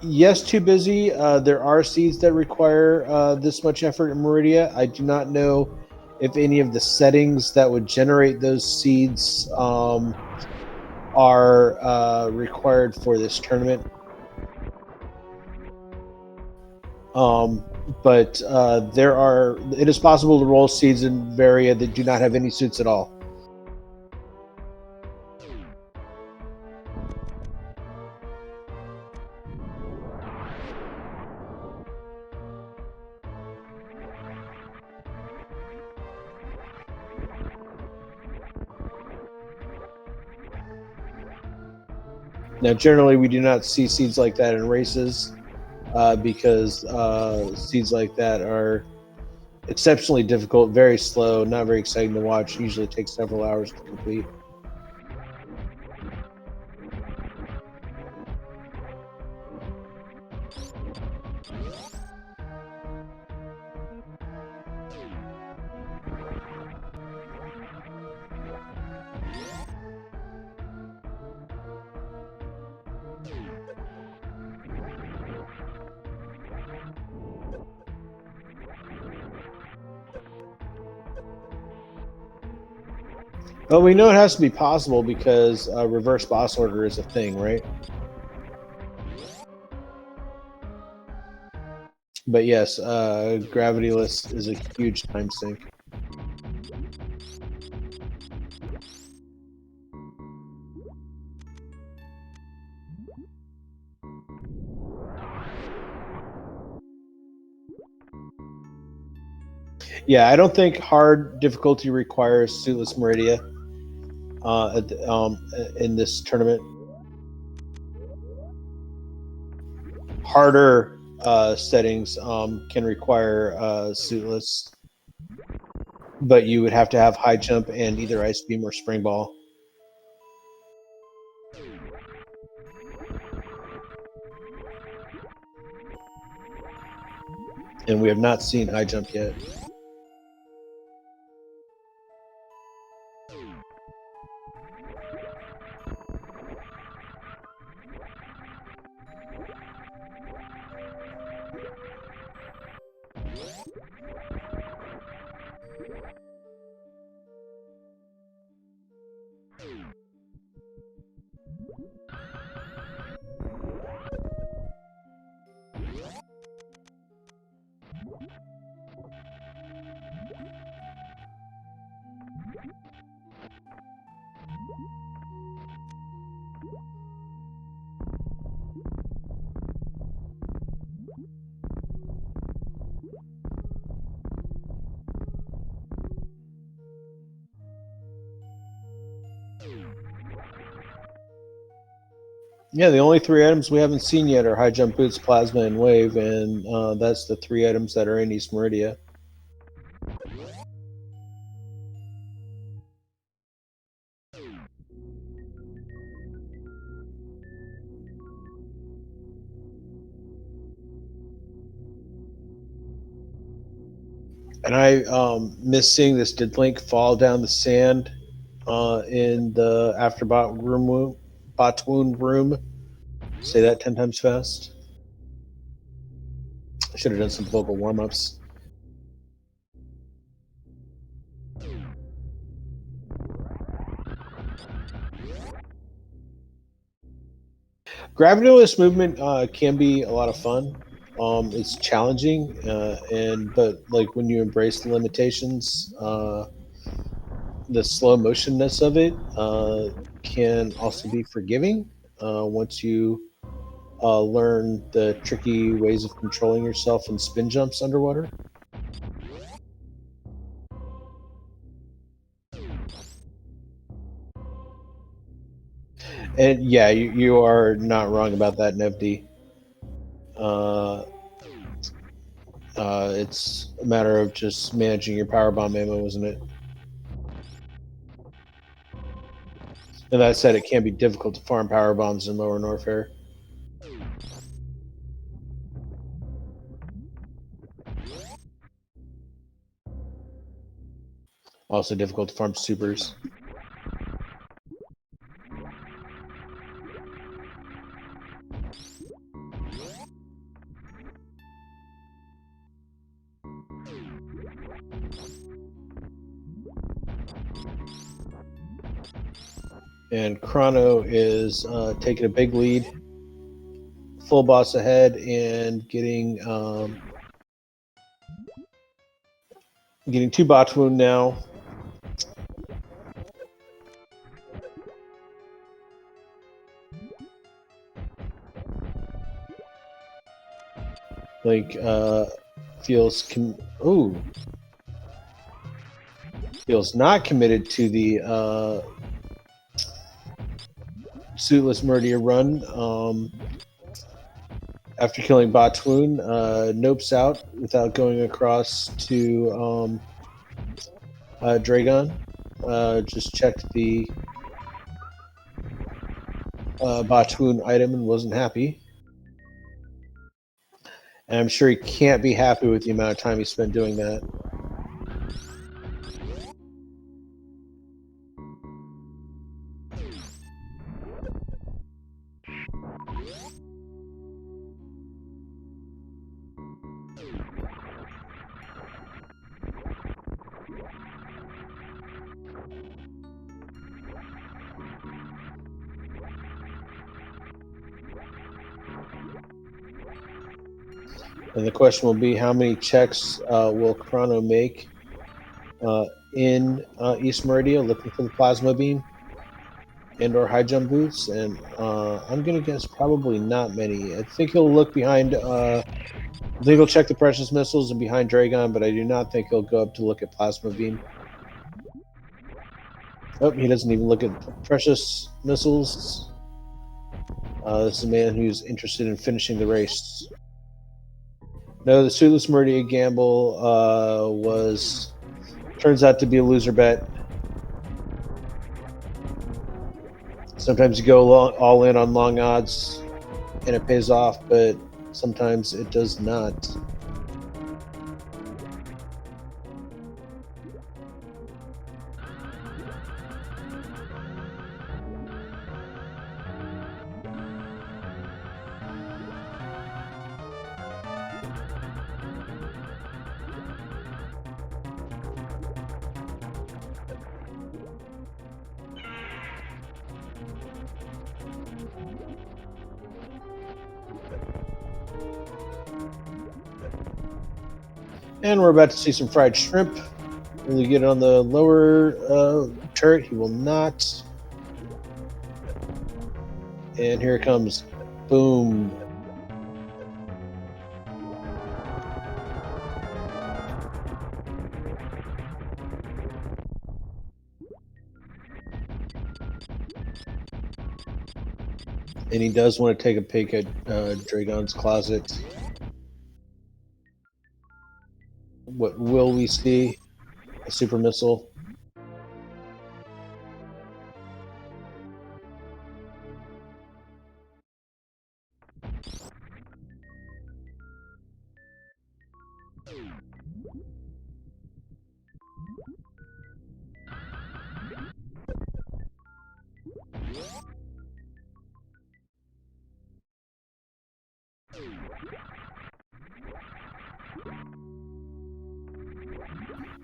Yes, too busy. There are seeds that require this much effort in Meridia. I do not know if any of the settings that would generate those seeds are required for this tournament. But it is possible to roll seeds in Varia that do not have any suits at all. Now, generally, we do not see seeds like that in races because seeds like that are exceptionally difficult, very slow, not very exciting to watch. Usually takes several hours to complete. Well, we know it has to be possible because reverse boss order is a thing, right? But yes, Gravityless is a huge time sink. Yeah, I don't think hard difficulty requires Suitless Meridia in this tournament. Harder settings can require Suitless, but you would have to have high jump and either Ice Beam or Spring Ball. And we have not seen high jump yet. Yeah, the only three items we haven't seen yet are high jump boots, plasma, and wave, and that's the three items that are in East Meridia. And I miss seeing this. Did Link fall down the sand in the Afterbot room? Botwoon room. Say that 10 times fast. I should have done some vocal warm ups. Gravityless movement can be a lot of fun. It's challenging, but like when you embrace the limitations, the slow motionness of it can also be forgiving once you learn the tricky ways of controlling yourself in spin jumps underwater. And yeah, you are not wrong about that, Nevdi. Uh, it's a matter of just managing your power bomb ammo, isn't it? And that said, it can be difficult to farm power bombs in Lower Norfair. Also difficult to farm supers. And Chrono is taking a big lead, full boss ahead, and getting two bot wound now. Like feels feels not committed to the suitless Murdia run. After killing Botwoon, nopes out without going across to Dragon. Just checked the Botwoon item and wasn't happy. And I'm sure he can't be happy with the amount of time he spent doing that. And the question will be, how many checks will Chrono make in East Meridia looking for the plasma beam and or high jump boots? And I'm going to guess probably not many. I think he'll look behind... I think he'll check the precious missiles and behind Dragon, but I do not think he'll go up to look at plasma beam. Oh, he doesn't even look at precious missiles. This is a man who's interested in finishing the race. No, the Suitless Meridia gamble turns out to be a loser bet. Sometimes you go all in on long odds and it pays off, but sometimes it does not. And we're about to see some fried shrimp. Will he get on the lower turret? He will not. And here it comes. Boom. And he does want to take a peek at Dragon's closet. What will we see? A super missile.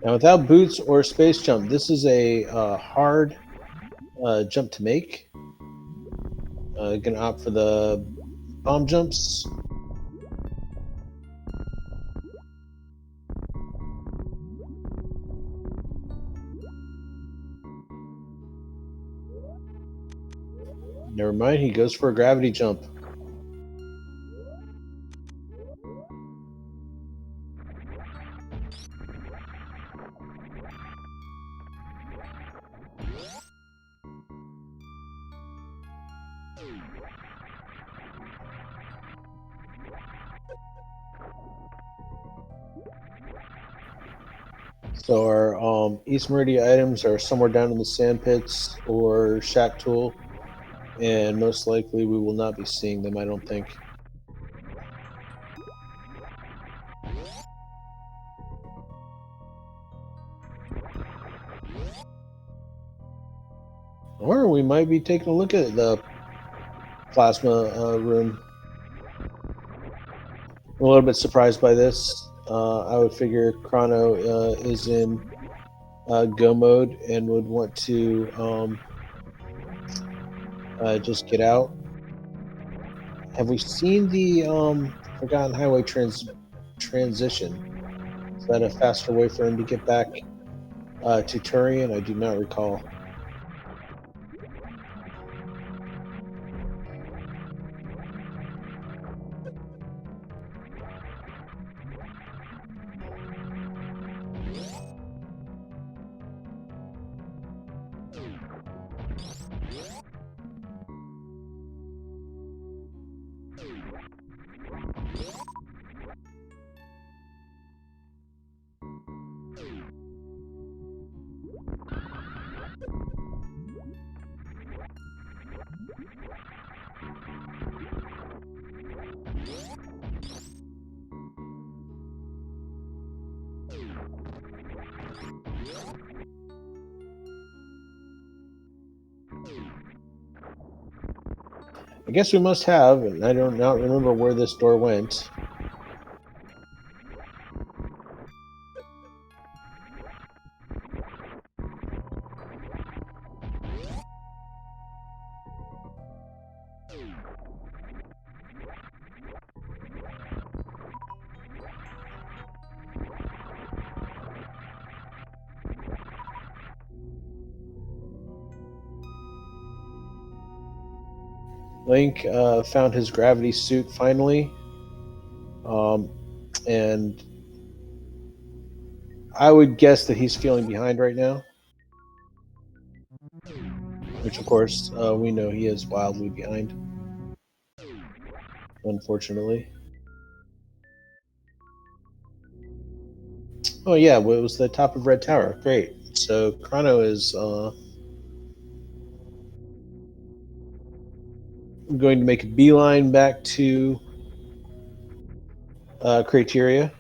Now, without boots or space jump, this is a hard jump to make. Gonna opt for the bomb jumps. Never mind, he goes for a gravity jump. So our East Meridian items are somewhere down in the sand pits or shack tool, and most likely we will not be seeing them, I don't think. Or we might be taking a look at the plasma room. I'm a little bit surprised by this. I would figure Chrono is in go mode and would want to just get out. Have we seen the Forgotten Highway transition? Is that a faster way for him to get back to Turian? I do not recall. I guess we must have, and I don't not remember where this door went. Link found his gravity suit finally, and I would guess that he's feeling behind right now, which of course we know he is wildly behind, unfortunately. Oh yeah, well, it was the top of Red Tower. Great. So Chrono is going to make a beeline back to Criteria,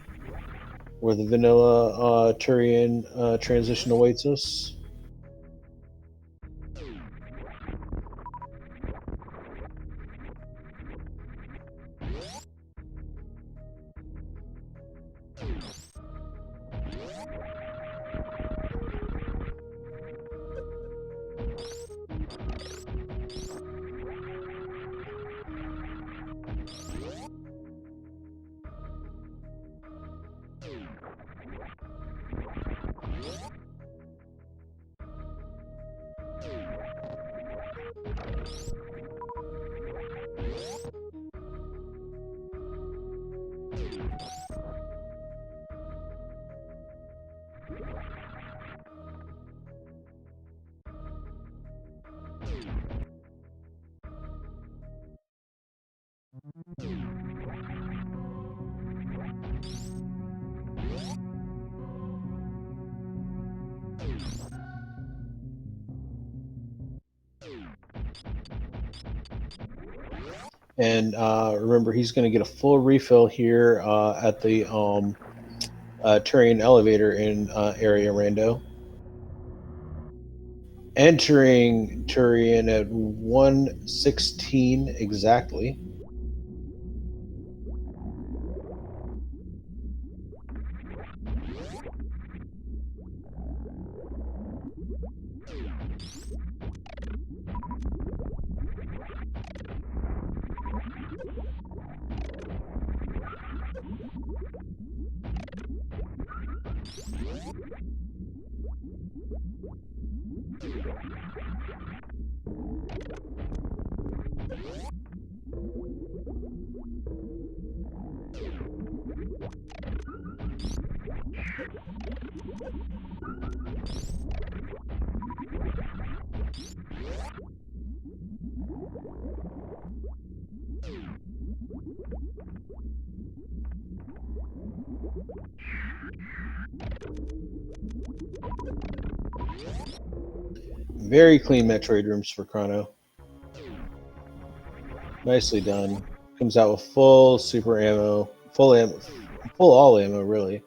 where the vanilla Turian transition awaits us. And remember, he's going to get a full refill here at the Turian elevator in area Rando. Entering Turian at 1:16 exactly. Very clean Metroid rooms for Chrono. Nicely done. Comes out with full super ammo, full all ammo, really.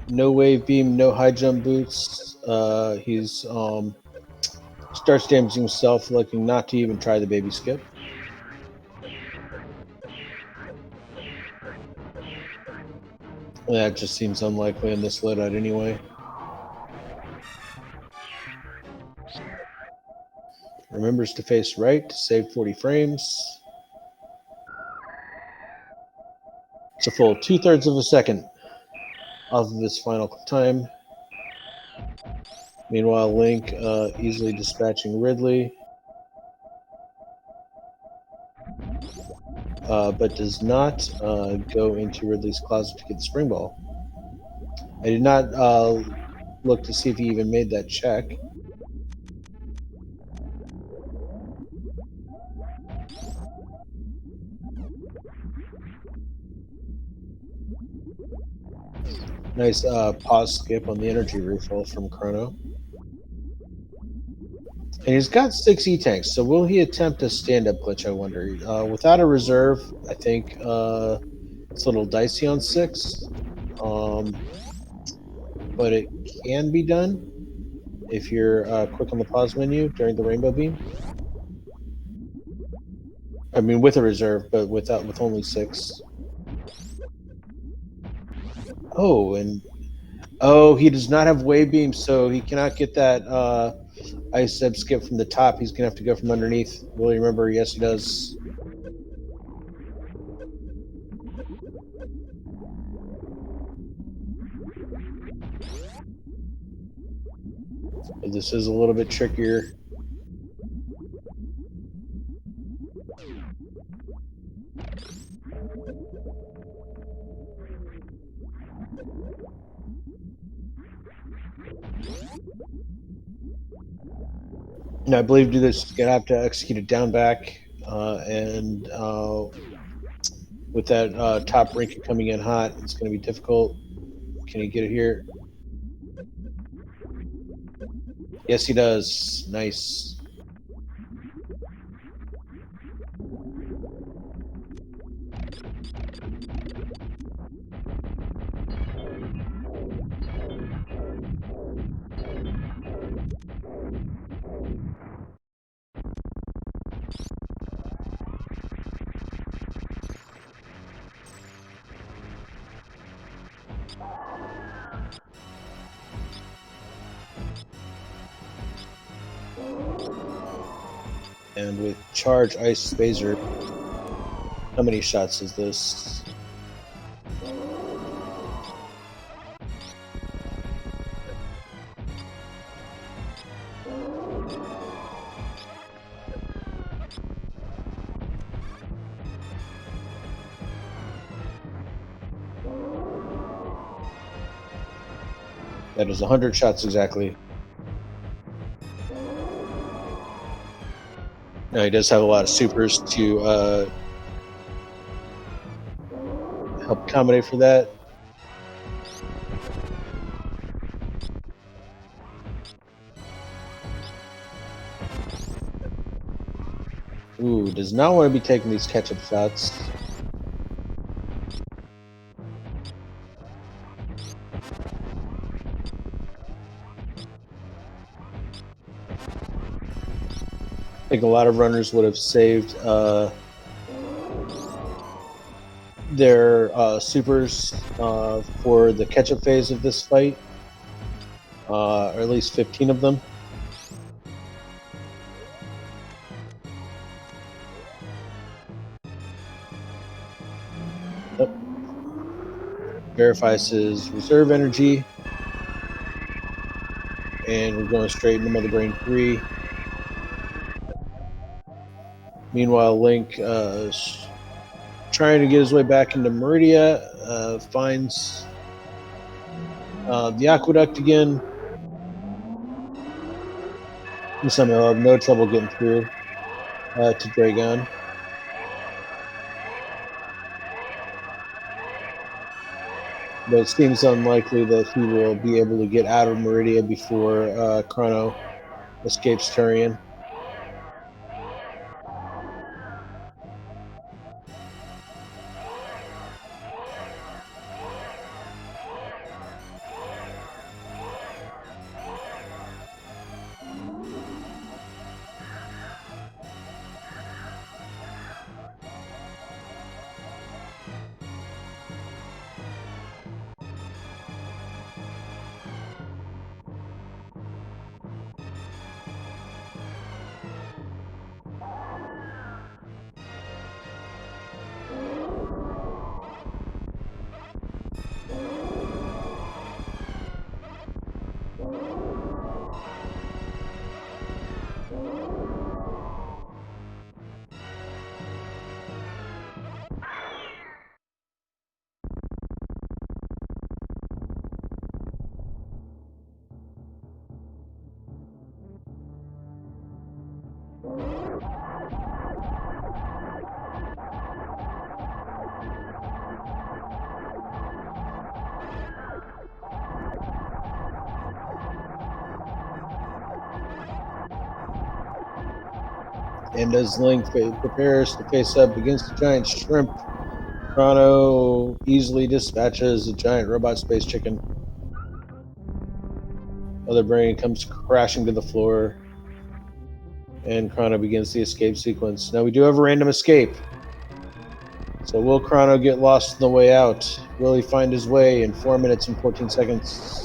No wave beam, no high jump boots. He's starts damaging himself, looking not to even try the baby skip. That just seems unlikely in this loadout anyway. Remembers to face right to save 40 frames. It's a full 2/3 of a second off of his final time. Meanwhile, Link easily dispatching Ridley, but does not go into Ridley's closet to get the spring ball. I did not look to see if he even made that check. Nice pause skip on the energy refill from Chrono. And he's got 6 E-tanks, so will he attempt a stand-up glitch, I wonder? Without a reserve, I think it's a little dicey on 6. But it can be done if you're quick on the pause menu during the rainbow beam. I mean, with a reserve, but with only 6. Oh, and he does not have wave beam, so he cannot get that ice sub skip from the top. He's gonna have to go from underneath. Will you remember? Yes, he does. But this is a little bit trickier. And I believe this is gonna have to execute it down back, and with that top rank coming in hot, it's gonna be difficult. Can he get it here? Yes, he does. Nice. And with charge ice phaser, how many shots is this? That is 100 shots exactly. Now he does have a lot of supers to help accommodate for that. Ooh, does not want to be taking these catch-up shots. I think a lot of runners would have saved their supers for the catch-up phase of this fight, or at least 15 of them. Yep. Verifies his reserve energy, and we're going straight into Mother Brain 3. Meanwhile, Link trying to get his way back into Meridia, finds the aqueduct again. He somehow have no trouble getting through to Dragon. But it seems unlikely that he will be able to get out of Meridia before Chrono escapes Turian. And as Link prepares to face up against the giant shrimp, Chrono easily dispatches a giant robot space chicken. Mother Brain comes crashing to the floor, and Chrono begins the escape sequence. Now we do have a random escape. So will Chrono get lost on the way out? Will he find his way in 4 minutes and 14 seconds?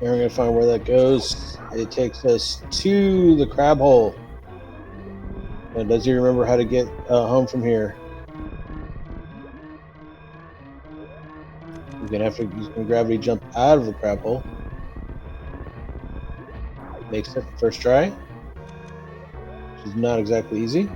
And we're going to find where that goes. It takes us to the crab hole. And does he remember how to get home from here? He's going to gravity jump out of the crab hole. Makes it first try, which is not exactly easy.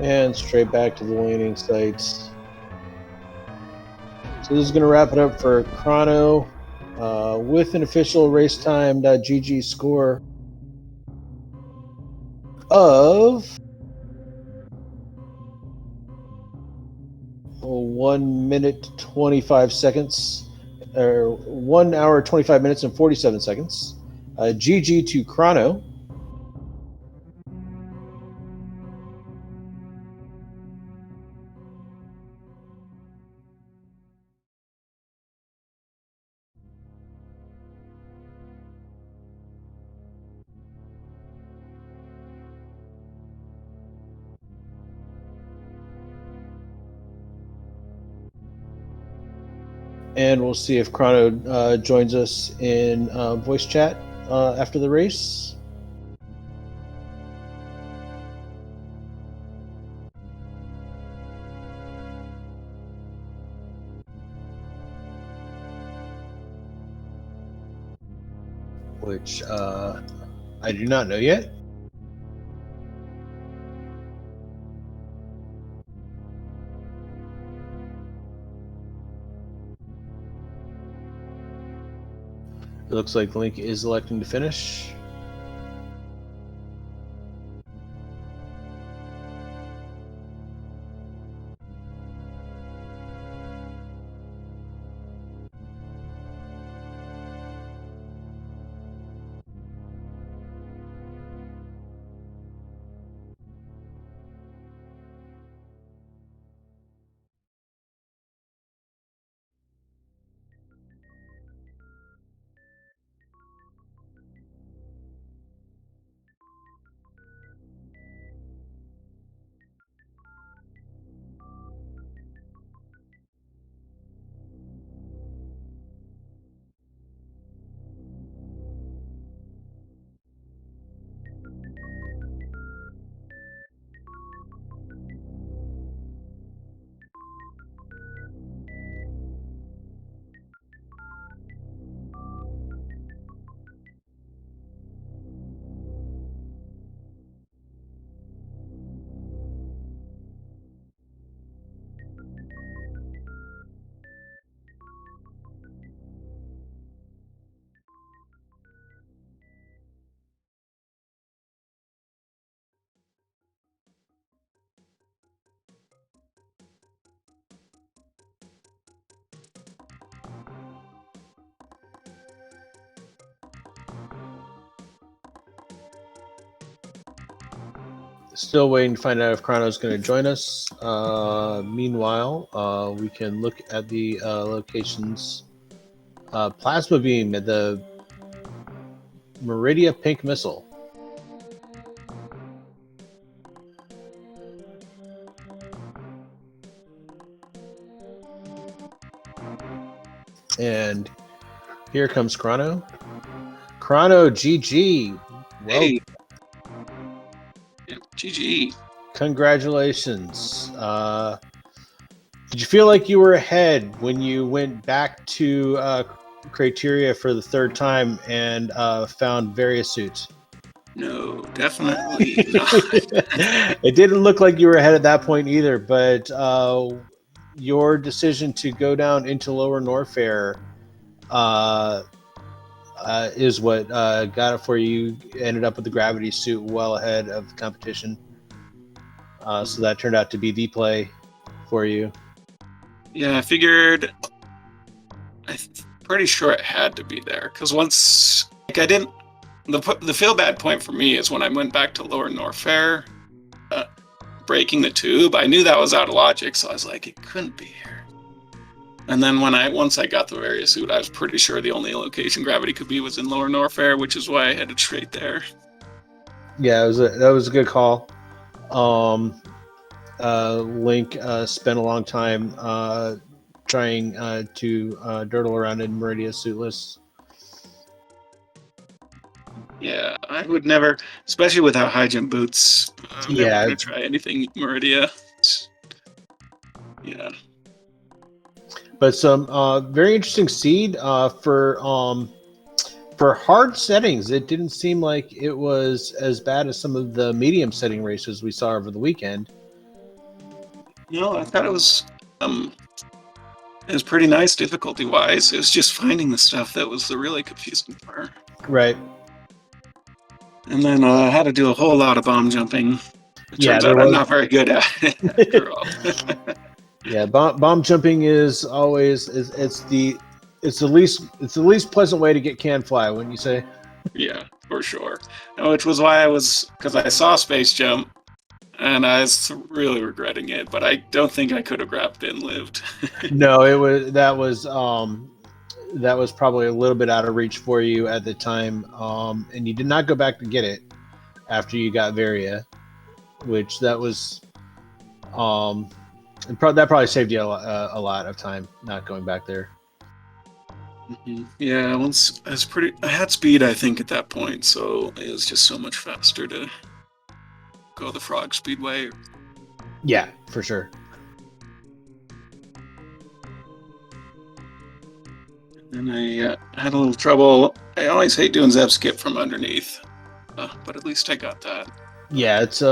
And straight back to the landing site. So this is going to wrap it up for Chrono with an official racetime.gg score of 1 minute 25 seconds, or 1 hour 25 minutes and 47 seconds. GG to Chrono. And we'll see if Chrono joins us in voice chat after the race. Which I do not know yet. It looks like Link is electing to finish. Still waiting to find out if Chrono is going to join us. Meanwhile, we can look at the locations. Plasma Beam at the Meridia Pink Missile. And here comes Chrono. Chrono, GG. Well, hey. GG. Congratulations. Did you feel like you were ahead when you went back to Criteria for the third time and found various suits? No, definitely not. It didn't look like you were ahead at that point either, but your decision to go down into Lower Norfair is what got it for you. You ended up with the gravity suit well ahead of the competition. So that turned out to be the play for you. Yeah, I figured. I'm pretty sure it had to be there because once, like, I didn't. The feel bad point for me is when I went back to Lower Norfair, breaking the tube. I knew that was out of logic, so I was like, it couldn't be here. And then once I got the various suit, I was pretty sure the only location gravity could be was in Lower Norfair, which is why I headed straight there. Yeah, that was a good call. Link spent a long time trying to dirtle around in Meridia suitless. Yeah, I would never, especially without high jump boots. I'm never Yeah. gonna try anything Meridia. Yeah. But some very interesting seed for hard settings. It didn't seem like it was as bad as some of the medium setting races we saw over the weekend. No, I thought it was It was pretty nice difficulty-wise. It was just finding the stuff that was the really confusing part. Right. And then I had to do a whole lot of bomb jumping. It Yeah, turns there out I'm was. not very good at it after all. Yeah, bomb jumping is always it's the least pleasant way to get can fly, wouldn't you say? Yeah, for sure. Which was why because I saw Space Jump and I was really regretting it, but I don't think I could have grabbed it and lived. No, that was probably a little bit out of reach for you at the time, and you did not go back to get it after you got Varia, which that was that probably saved you a lot of time not going back there. Yeah, once I had speed, I think, at that point, so it was just so much faster to go the Frog Speedway. Yeah, for sure. And I had a little trouble. I always hate doing Zeb Skip from underneath, but at least I got that. Yeah, it's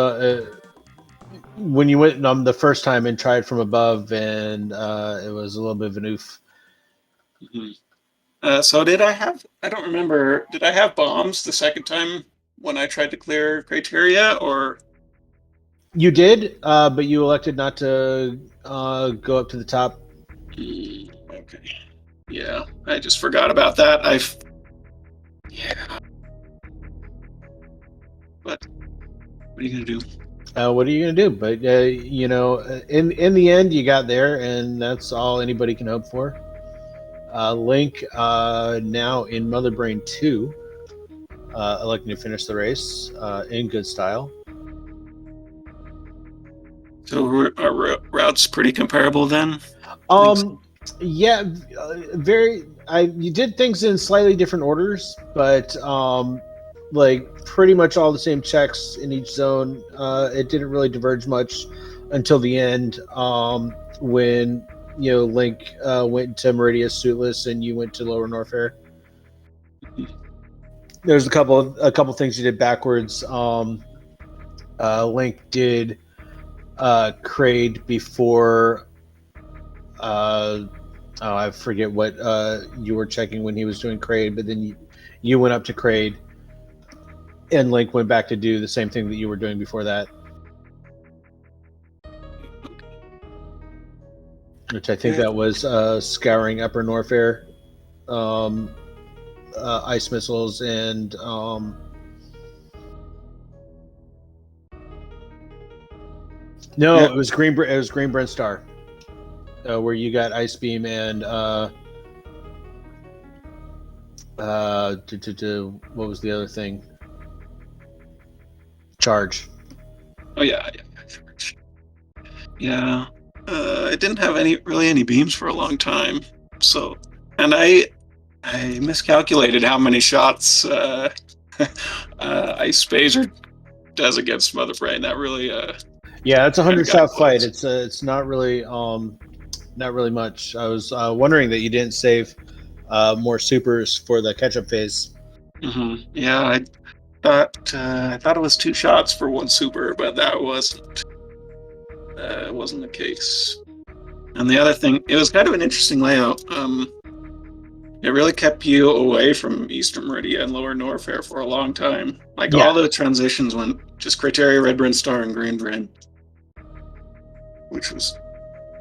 when you went the first time and tried from above, and it was a little bit of an oof. So did I have? I don't remember. Did I have bombs the second time when I tried to clear criteria, or You did, but you elected not to go up to the top. Okay. Yeah, I just forgot about that. Yeah. But what are you gonna do? What are you gonna do? But in the end, you got there, and that's all anybody can hope for. Link now in Mother Brain 2, electing to finish the race in good style. So our route's pretty comparable then. Yeah, very. You did things in slightly different orders, but like pretty much all the same checks in each zone. It didn't really diverge much until the end, when Link went to Meridia Suitless and you went to Lower Norfair. There's a couple things you did backwards. Link did Kraid before. I forget what you were checking when he was doing Kraid, but then you went up to Kraid, and Link went back to do the same thing that you were doing before that. Which I think that was scouring Upper Norfair, ice missiles, and it was Green Brent Star, where you got Ice Beam and what was the other thing? Charge. Oh yeah. Yeah. I didn't have any beams for a long time, so and I miscalculated how many shots Ice Phaser does against Mother Brain. That really yeah, it's a 100-shot fight. It's not really much. I was wondering that you didn't save more supers for the catch-up phase. Mm-hmm. Yeah, I thought it was 2 shots for 1 super, but that wasn't the case. And the other thing, it was kind of an interesting layout. It really kept you away from Eastern Meridia and Lower Norfair for a long time. All the transitions went just Criteria, Red Bryn Star, and Green Bryn,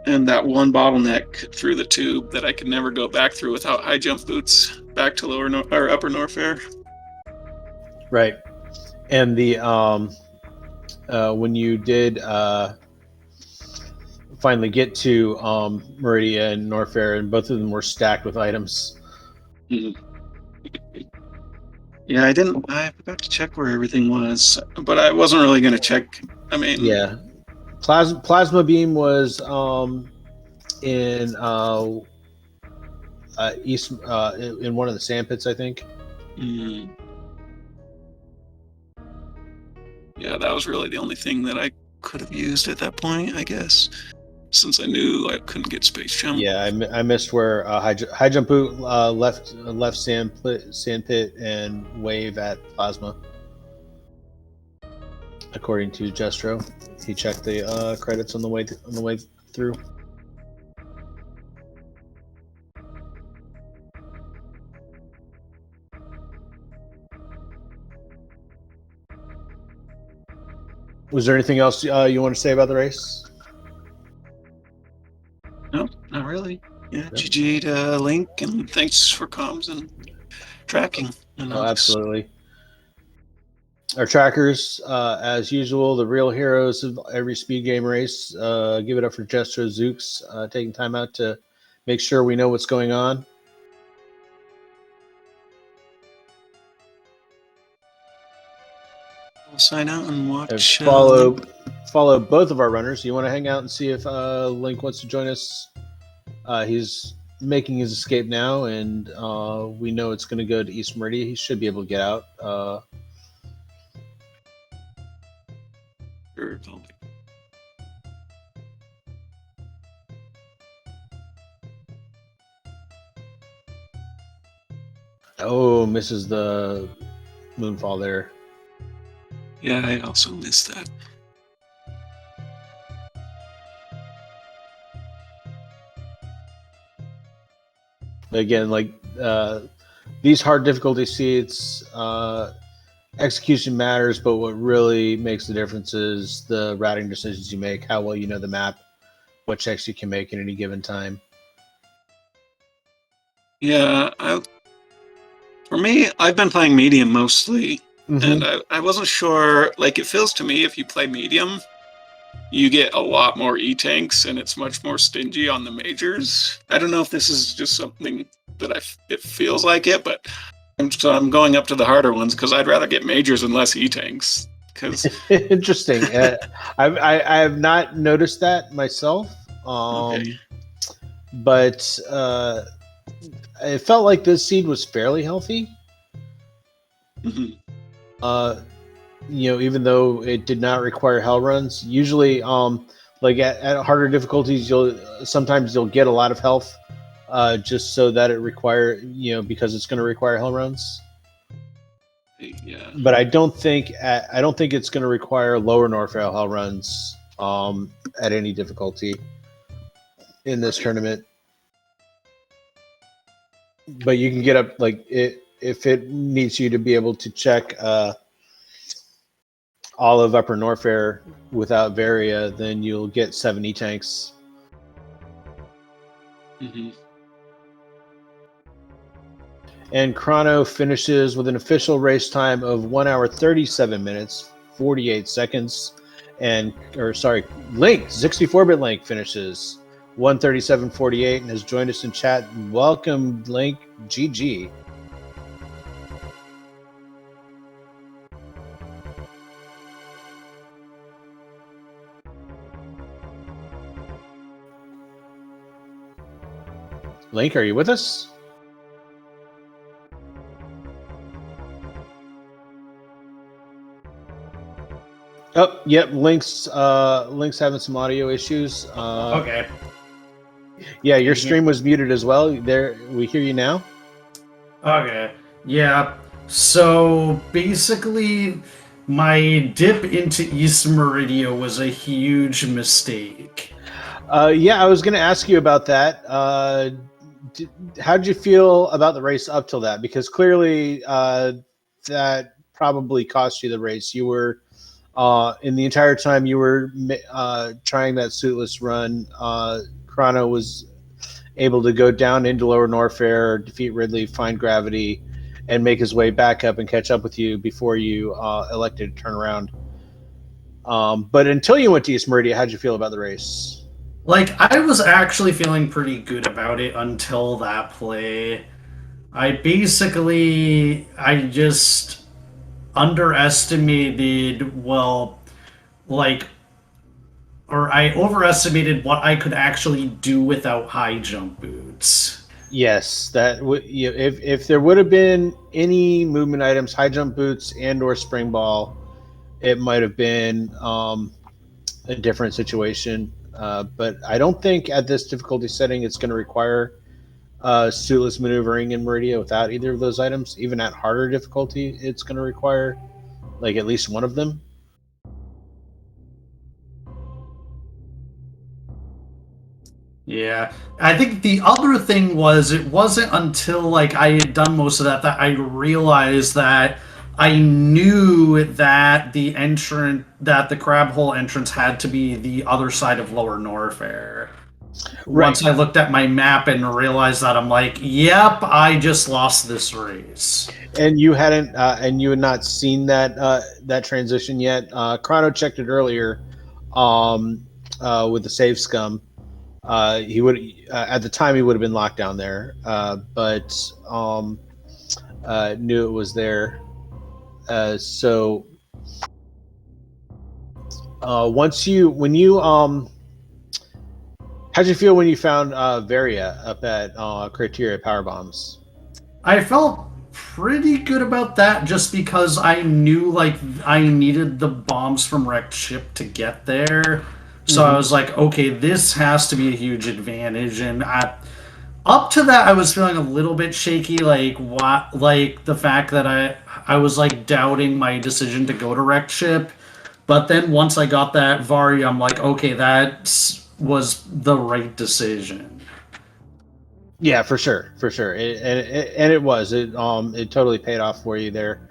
and that one bottleneck through the tube that I could never go back through without high jump boots back to Upper Norfair. Right, and the when you did finally get to Meridia and Norfair, and both of them were stacked with items. Mm-hmm. Yeah, I forgot to check where everything was, but I wasn't really going to check. I mean, yeah, plasma beam was in east in one of the sand pits, I think. Mm. Yeah, that was really the only thing that I could have used at that point, I guess, since I knew I couldn't get space jump. Yeah, I missed where high jump boot left sand pit and wave at plasma. According to Jestro, he checked the credits on the way through. Was there anything else you want to say about the race? No, not really. Yeah, GG to Link, and thanks for comms and tracking. Oh, absolutely. Our trackers, as usual, the real heroes of every speed game race. Give it up for Jestro Zooks, taking time out to make sure we know what's going on. We'll sign out and watch. Follow both of our runners. You want to hang out and see if Link wants to join us? He's making his escape now, and we know it's going to go to East Meridia. He should be able to get out. Oh, misses the moonfall there. Yeah, I also missed that. Again, like these hard difficulty seats, execution matters, but what really makes the difference is the routing decisions you make, how well you know the map, what checks you can make at any given time. Yeah, for me, I've been playing medium mostly, and I wasn't sure. Like, it feels to me if you play medium, you get a lot more E-tanks, and it's much more stingy on the majors. I don't know if this is just something that it feels like it, but I'm going up to the harder ones because I'd rather get majors and less E-tanks. Interesting. I have not noticed that myself, Okay. but it felt like this seed was fairly healthy. Even though it did not require hell runs, usually like at harder difficulties sometimes you'll get a lot of health just so that it because it's going to require hell runs. Yeah, but I don't think it's going to require lower Norfair hell runs at any difficulty in this tournament. But you can get up if it needs you to be able to check all of Upper Norfair without Varia, then you'll get 70 tanks. And Chrono finishes with an official race time of 1 hour 37 minutes 48 seconds. Link, 64-bit Link finishes 1:37:48 and has joined us in chat. Welcome, Link. GG. Link, are you with us? Oh, yep. Link's having some audio issues. Okay. Yeah, your stream was muted as well. There, we hear you now. Okay. Yeah. So basically, my dip into East Meridia was a huge mistake. Yeah, I was going to ask you about that. How did you feel about the race up till that? Because clearly, that probably cost you the race. You were in the entire time you were trying that suitless run. Chrono was able to go down into Lower Norfair, defeat Ridley, find gravity, and make his way back up and catch up with you before you elected to turn around. But until you went to East Meridia, how'd you feel about the race? Like, I was actually feeling pretty good about it until that play. I just underestimated, I overestimated what I could actually do without high jump boots. Yes, if there would have been any movement items, high jump boots and/or spring ball, it might have been a different situation. But I don't think at this difficulty setting it's going to require suitless maneuvering in Meridia without either of those items. Even at harder difficulty, it's going to require at least one of them. Yeah, I think the other thing was it wasn't until I had done most of that I realized that I knew that the crab hole entrance had to be the other side of Lower Norfair. Right. Once I looked at my map and realized that, I'm like, yep, I just lost this race. And you hadn't, and you had not seen that transition yet. Chrono checked it earlier, with the save scum. He would at the time he would have been locked down there, but knew it was there. So when you how'd you feel when you found Varia up at Criteria Power Bombs? I felt pretty good about that just because I knew like I needed the bombs from wrecked ship to get there. So I was like, okay, this has to be a huge advantage. And up to that, I was feeling a little bit shaky, like the fact that I was like doubting my decision to go to wrecked ship. But then once I got that Varia, I'm like, okay, that was the right decision. Yeah, for sure. And it was. It totally paid off for you there.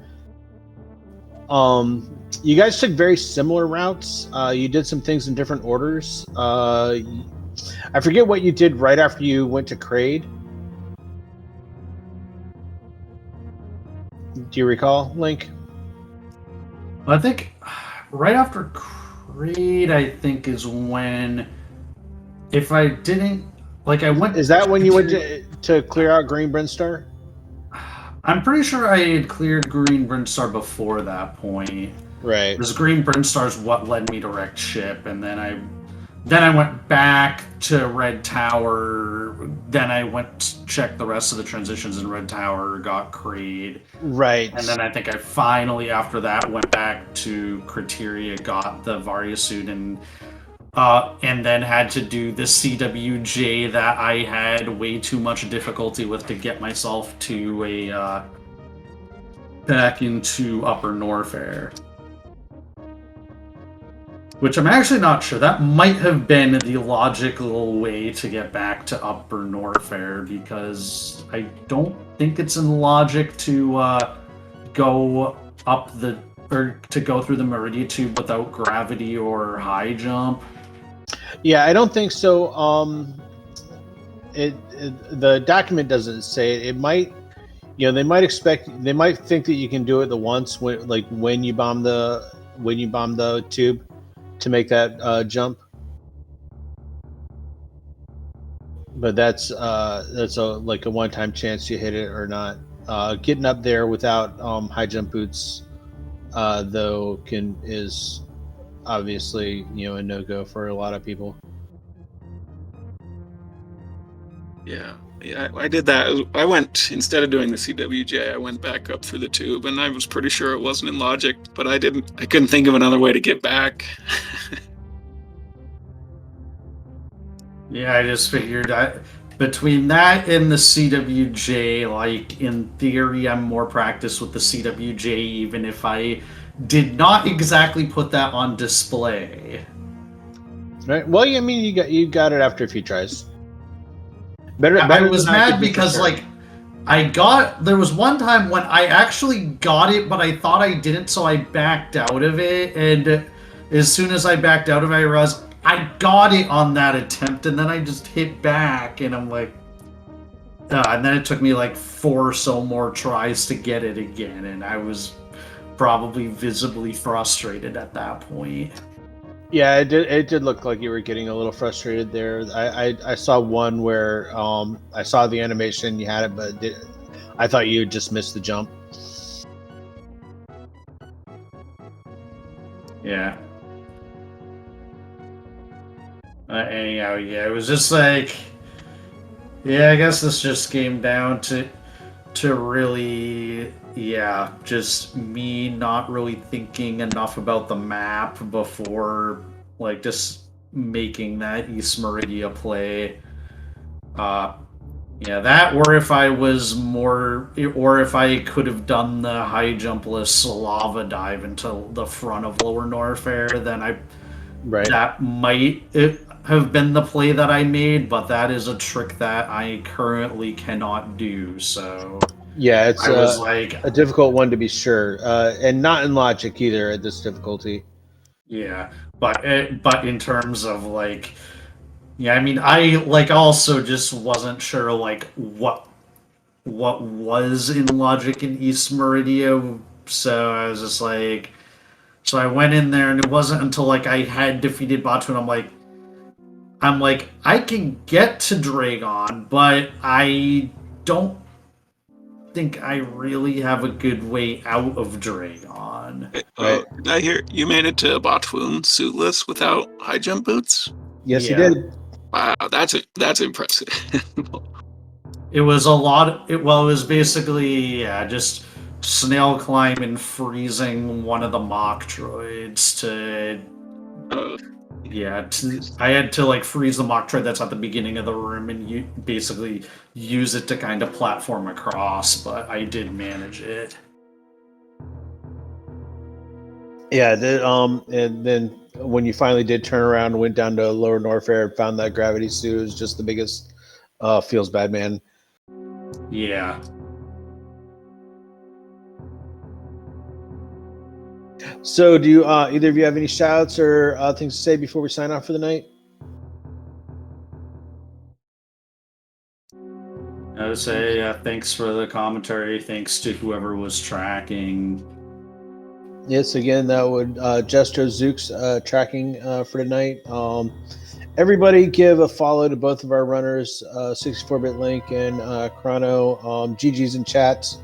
You guys took very similar routes. You did some things in different orders. I forget what you did right after you went to Kraid. Do you recall, Link? I think right after Kraid, I think is when, if I didn't, like I went... Is that when you went to clear out Green Brinstar? I'm pretty sure I had cleared Green Brinstar before that point. Right. Because Green Brinstar is what led me to wrecked ship, and then I went back to Red Tower. Then I went to check the rest of the transitions in Red Tower, got Kraid. Right. And then I think I finally, after that, went back to Criteria, got the Varia suit, and then had to do the CWJ that I had way too much difficulty with to get myself to back into Upper Norfair. Which I'm actually not sure. That might have been the logical way to get back to Upper Norfair, because I don't think it's in logic to go through the Meridia Tube without gravity or high jump. Yeah, I don't think so. The document doesn't say it. It might, they might think that you can do it the once when you bomb the tube to make that jump. But that's a one-time chance you hit it or not. Getting up there without high jump boots, though, is obviously a no-go for a lot of people. Yeah, I did that. I went, instead of doing the CWJ, I went back up through the tube, and I was pretty sure it wasn't in logic, but I couldn't think of another way to get back. Yeah, I just figured between that and the CWJ, like, in theory, I'm more practiced with the CWJ, even if I did not exactly put that on display. Right. Well, I mean, you got it after a few tries. I was mad because, like, there was one time when I actually got it, but I thought I didn't, so I backed out of it, and as soon as I backed out of it, I realized I got it on that attempt, and then I just hit back, and I'm like... and then it took me, like, 4 or so more tries to get it again, and I was probably visibly frustrated at that point. Yeah, it did look like you were getting a little frustrated there. I saw one where I saw the animation, you had it, but I thought you just missed the jump. Yeah. Anyhow, yeah, it was just like... Yeah, I guess this just came down to really... Yeah, just me not really thinking enough about the map before, like, just making that East Meridia play. Yeah, that, or if I could have done the high jumpless lava dive into the front of Lower Norfair, then that might have been the play that I made, but that is a trick that I currently cannot do, so... Yeah, it's I was like, a difficult one to be sure, and not in logic either at this difficulty. yeah, but in terms of like, yeah, I mean, I like also just wasn't sure like what was in logic in East Meridia, so I was just like, so I went in there, and it wasn't until like I had defeated Batu, and I'm like, I can get to Dragon, but I don't think I really have a good way out of Dragon. Right. Did I hear you made it to Botwoon suitless without high jump boots? Yes, Yeah. he did. Wow, that's impressive. It was a lot. It was basically just snail climb and freezing one of the mock droids to. Uh, Yeah, I had to like freeze the mock droid that's at the beginning of the room and you basically use it to kind of platform across, but I did manage it. Yeah, and then when you finally did turn around and went down to Lower Norfair and found that gravity suit, it was just the biggest feels bad, man. Yeah. So, do you either of you have any shouts or things to say before we sign off for the night? I would say thanks for the commentary. Thanks to whoever was tracking. Yes, again, that would Jestro Zook's tracking for tonight. Everybody give a follow to both of our runners, 64-bit Link and Chrono. GG's in chats.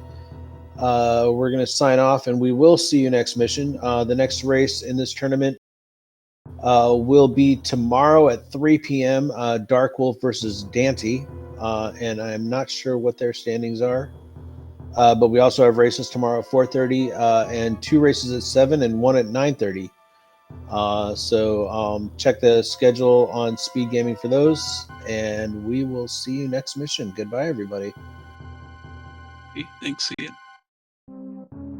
We're going to sign off, and we will see you next mission. The next race in this tournament will be tomorrow at 3 p.m. Dark Wolf versus Dante, and I'm not sure what their standings are. But we also have races tomorrow at 4:30 and 2 races at 7 and 1 at 9:30. So check the schedule on SpeedGaming for those, and we will see you next mission. Goodbye, everybody. thanks, Ian.